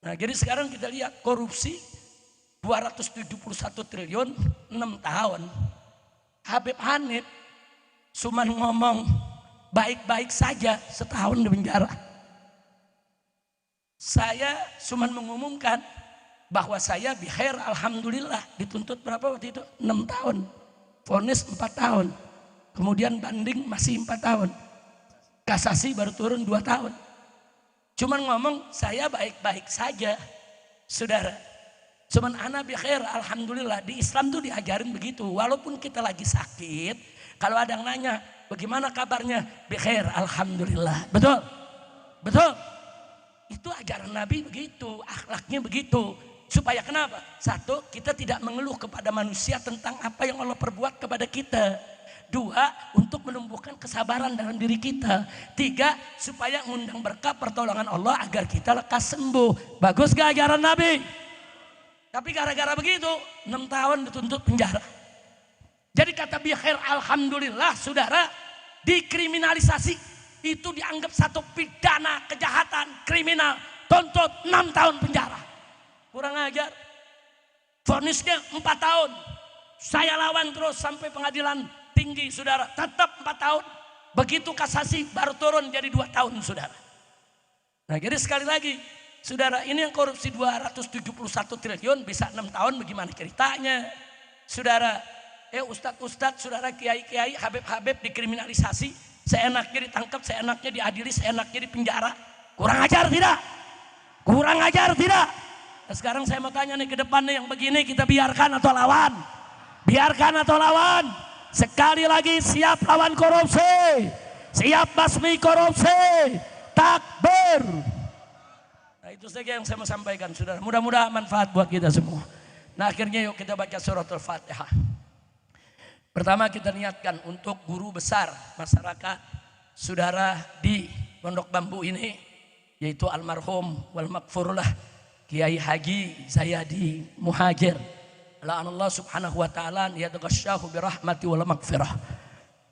Nah jadi sekarang kita lihat korupsi 271 triliun 6 tahun. Habib Hanif cuman ngomong baik-baik saja setahun di penjara. Saya cuman mengumumkan bahwa saya bikhair alhamdulillah, dituntut berapa waktu itu? 6 tahun. Vonis 4 tahun. Kemudian banding masih 4 tahun. Kasasi baru turun 2 tahun. Cuman ngomong saya baik-baik saja, saudara. Cuman ana bikhair alhamdulillah. Di Islam tuh diajarin begitu. Walaupun kita lagi sakit, kalau ada yang nanya bagaimana kabarnya, bikhair alhamdulillah. Betul? Betul? Itu ajaran Nabi begitu, akhlaknya begitu. Supaya kenapa? Satu, kita tidak mengeluh kepada manusia tentang apa yang Allah perbuat kepada kita. Dua, untuk menumbuhkan kesabaran dalam diri kita. Tiga, supaya mengundang berkah pertolongan Allah agar kita lekas sembuh. Bagus gak ajaran Nabi? Tapi gara-gara begitu 6 tahun dituntut penjara. Jadi kata bikhair alhamdulillah, saudara, dikriminalisasi. Itu dianggap satu pidana kejahatan kriminal, tuntut 6 tahun penjara. Kurang ajar. Vonisnya 4 tahun. Saya lawan terus sampai pengadilan tinggi, saudara, tetap 4 tahun. Begitu kasasi baru turun jadi 2 tahun, saudara. Nah, jadi sekali lagi, saudara, ini yang korupsi 271 triliun bisa 6 tahun, bagaimana ceritanya? Saudara, ustadz-ustadz, saudara, kiai-kiai, habib-habib dikriminalisasi, seenaknya ditangkap, seenaknya diadili, seenaknya dipenjara. Kurang ajar tidak? Kurang ajar tidak? Nah, sekarang saya mau tanya nih, ke depannya yang begini kita biarkan atau lawan? Biarkan atau lawan? Sekali lagi, siap lawan korupsi, siap basmi korupsi, takbir. Nah, itu saja yang saya mau sampaikan, saudara. Mudah-mudahan manfaat buat kita semua. Nah, akhirnya yuk kita baca surat Al-Fatihah. Pertama kita niatkan untuk guru besar masyarakat, saudara di Pondok Bambu ini, yaitu almarhum wal maghfurlah Kiai Haji Zayadi Muhajir. Allah subhanahu wa ta'ala yataghasyahu birahmati wal maghfirah.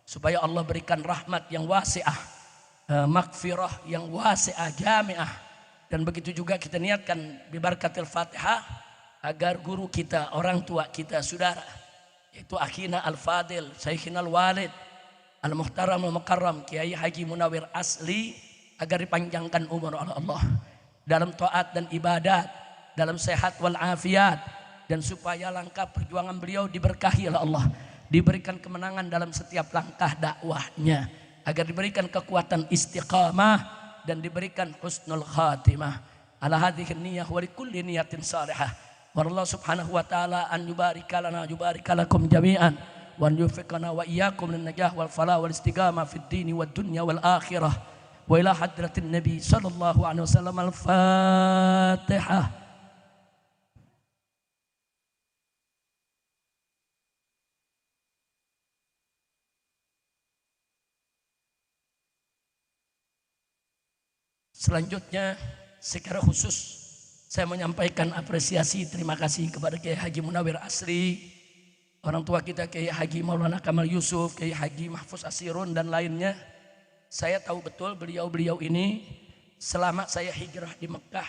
Supaya Allah berikan rahmat yang wasi'ah, maghfirah yang wasi'ah jami'ah. Dan begitu juga kita niatkan bibarakatil Fatihah agar guru kita, orang tua kita, saudara, yaitu akhina al-fadil, syekhina al-walid, al-muhtaram al-mukarram Kiai Haji Munawir Asli, agar dipanjangkan umur oleh Allah dalam taat dan ibadat, dalam sehat wal afiat, dan supaya langkah perjuangan beliau diberkahi oleh Allah, diberikan kemenangan dalam setiap langkah dakwahnya, agar diberikan kekuatan istiqamah dan diberikan husnul khatimah. Ala hadhihi niyyah wa likulli niyatin salihah. Wallahu subhanahu wa ta'ala an yubarika lana yubarika lakum jami'an wa an yufiqana wa iyyakum lin najah wal falah wal istiqamah fid dini wad dunya wal akhirah. Wa ila hadratin Nabi sallallahu alaihi wasallam. Al-Fatihah. Selanjutnya secara khusus saya menyampaikan apresiasi terima kasih kepada Kiai Haji Munawir Asri, orang tua kita Kiai Haji Maulana Kamal Yusuf, Kiai Haji Mahfuz Asirun dan lainnya. Saya tahu betul beliau-beliau ini selama saya hijrah di Mekah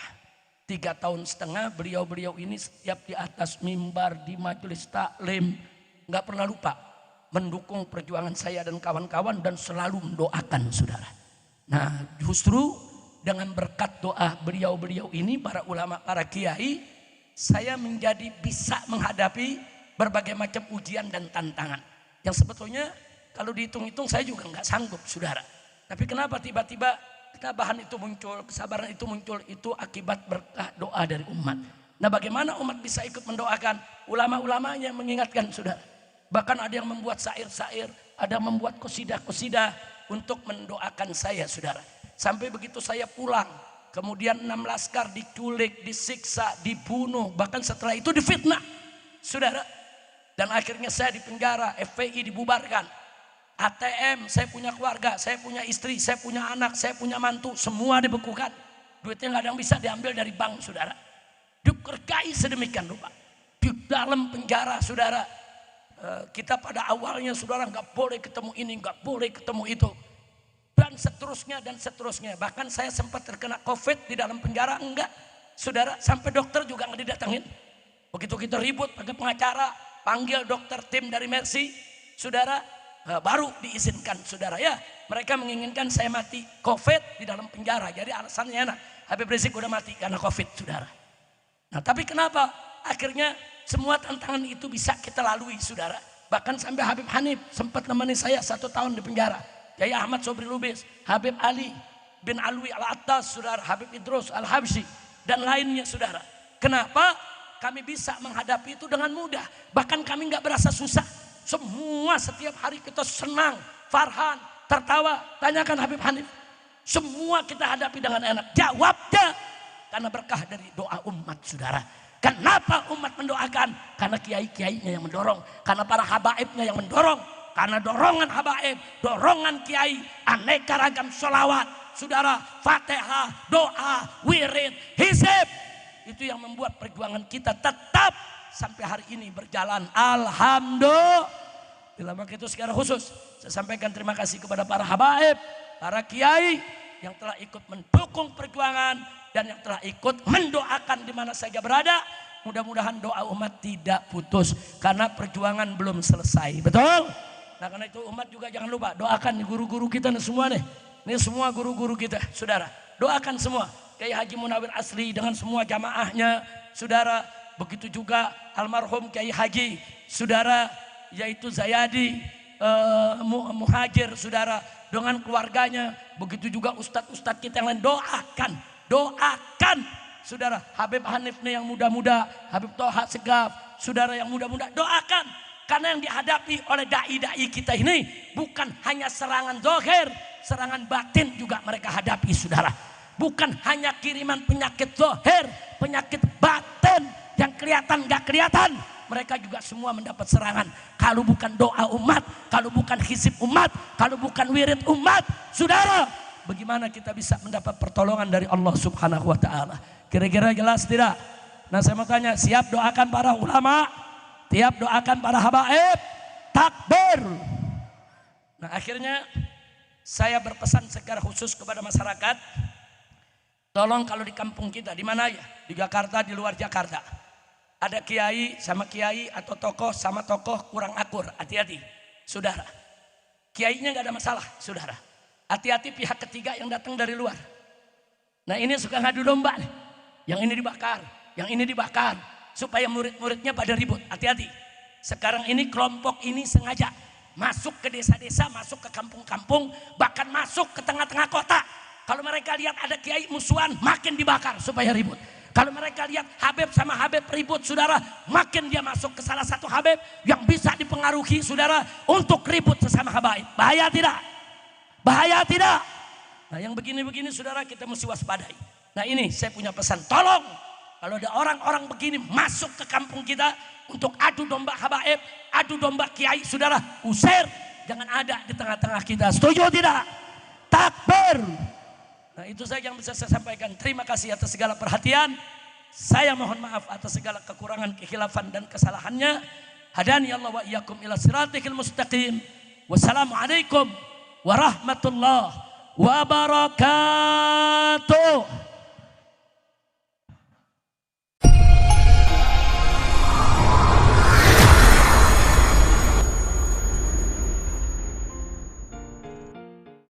3 tahun setengah, beliau-beliau ini setiap di atas mimbar, di majelis taklim, nggak pernah lupa mendukung perjuangan saya dan kawan-kawan dan selalu mendoakan, saudara. Nah, justru dengan berkat doa beliau-beliau ini, para ulama, para kiai, saya menjadi bisa menghadapi berbagai macam ujian dan tantangan. Yang sebetulnya kalau dihitung-hitung saya juga nggak sanggup, saudara. Tapi kenapa tiba-tiba ketabahan itu muncul, kesabaran itu muncul, itu akibat berkah doa dari umat. Nah, bagaimana umat bisa ikut mendoakan? Ulama-ulamanya mengingatkan, saudara. Bahkan ada yang membuat syair-syair, ada yang membuat qasidah-qasidah untuk mendoakan saya, saudara. Sampai begitu saya pulang, kemudian 6 laskar diculik, disiksa, dibunuh, bahkan setelah itu difitnah, saudara. Dan akhirnya saya dipenjara, FPI dibubarkan, ATM, saya punya keluarga, saya punya istri, saya punya anak, saya punya mantu, semua dibekukan. Duitnya nggak ada yang bisa diambil dari bank, saudara. Dikergai sedemikian rupa. Di dalam penjara, saudara, kita pada awalnya, saudara, nggak boleh ketemu ini, nggak boleh ketemu itu. Dan seterusnya dan seterusnya. Bahkan saya sempat terkena COVID di dalam penjara, enggak, saudara, sampai dokter juga nggak didatangin. Begitu kita ribut pakai pengacara, panggil dokter tim dari Mercy, saudara, baru diizinkan saudara ya. Mereka menginginkan saya mati COVID di dalam penjara. Jadi alasannya enak. Habib Rizik udah mati karena COVID saudara. Nah tapi kenapa akhirnya semua tantangan itu bisa kita lalui saudara. Bahkan sampai Habib Hanif sempat nemani saya 1 tahun di penjara. Yai Ahmad Sobri Lubis, Habib Ali bin Alwi Al-Attas, saudara, Habib Idrus Al-Habsyi, dan lainnya saudara. Kenapa kami bisa menghadapi itu dengan mudah? Bahkan kami nggak berasa susah. Semua setiap hari kita senang, farhan, tertawa. Tanyakan Habib Hanif. Semua kita hadapi dengan enak. Jawabnya karena berkah dari doa umat saudara. Kenapa umat mendoakan? Karena kiai-kiainya yang mendorong. Karena para habaibnya yang mendorong. Karena dorongan habaib, dorongan kiai, aneka ragam sholawat, saudara, fatihah, doa, wirid, hizib. Itu yang membuat perjuangan kita tetap sampai hari ini berjalan. Alhamdulillah. Maka itu secara khusus saya sampaikan terima kasih kepada para habaib, para kiai yang telah ikut mendukung perjuangan dan yang telah ikut mendoakan di mana saja berada. Mudah-mudahan doa umat tidak putus karena perjuangan belum selesai. Betul? Nah karena itu umat juga jangan lupa doakan guru-guru kita nih semua nih. Ini semua guru-guru kita saudara. Doakan semua. Kiai Haji Munawir Asli dengan semua jamaahnya saudara. Begitu juga almarhum Kiai Haji saudara yaitu Zayadi Muhajir saudara dengan keluarganya. Begitu juga ustadz-ustadz kita yang lain. Doakan saudara. Habib Hanif nih yang muda-muda. Habib Toha Segaf saudara yang muda-muda. Doakan. Karena yang dihadapi oleh da'i-da'i kita ini bukan hanya serangan zahir, serangan batin juga mereka hadapi saudara. Bukan hanya kiriman penyakit zahir, penyakit batin yang kelihatan gak kelihatan. Mereka juga semua mendapat serangan. Kalau bukan doa umat, kalau bukan hizib umat, kalau bukan wirid umat, saudara, bagaimana kita bisa mendapat pertolongan dari Allah Subhanahu wa taala? Kira-kira jelas tidak? Nah, saya mau tanya, siap doakan para ulama? Tiap doakan para habaib, takbir. Nah akhirnya saya berpesan secara khusus kepada masyarakat, tolong kalau di kampung kita, di mana ya, di Jakarta, di luar Jakarta, ada kiai sama kiai atau tokoh sama tokoh kurang akur, hati-hati, saudara. Kiainya nggak ada masalah, saudara. Hati-hati pihak ketiga yang datang dari luar. Nah ini suka ngadu domba, nih. Yang ini dibakar, yang ini dibakar. Supaya murid-muridnya pada ribut. Hati-hati. Sekarang ini kelompok ini sengaja masuk ke desa-desa, masuk ke kampung-kampung, bahkan masuk ke tengah-tengah kota. Kalau mereka lihat ada kiai musuhan, makin dibakar supaya ribut. Kalau mereka lihat Habib sama Habib ribut, saudara, makin dia masuk ke salah satu Habib yang bisa dipengaruhi, saudara, untuk ribut sesama habaib. Bahaya tidak? Bahaya tidak? Nah yang begini-begini, saudara, kita mesti waspadai. Nah ini saya punya pesan, tolong. Kalau ada orang-orang begini masuk ke kampung kita untuk adu domba habaib, adu domba kiai, saudara, usir. Jangan ada di tengah-tengah kita. Setuju tidak? Takbir. Nah itu saja yang bisa saya sampaikan. Terima kasih atas segala perhatian. Saya mohon maaf atas segala kekurangan, kekhilafan dan kesalahannya. Hadani Allah wa iyyakum ila siratikal mustaqim. Wassalamualaikum warahmatullahi wabarakatuh.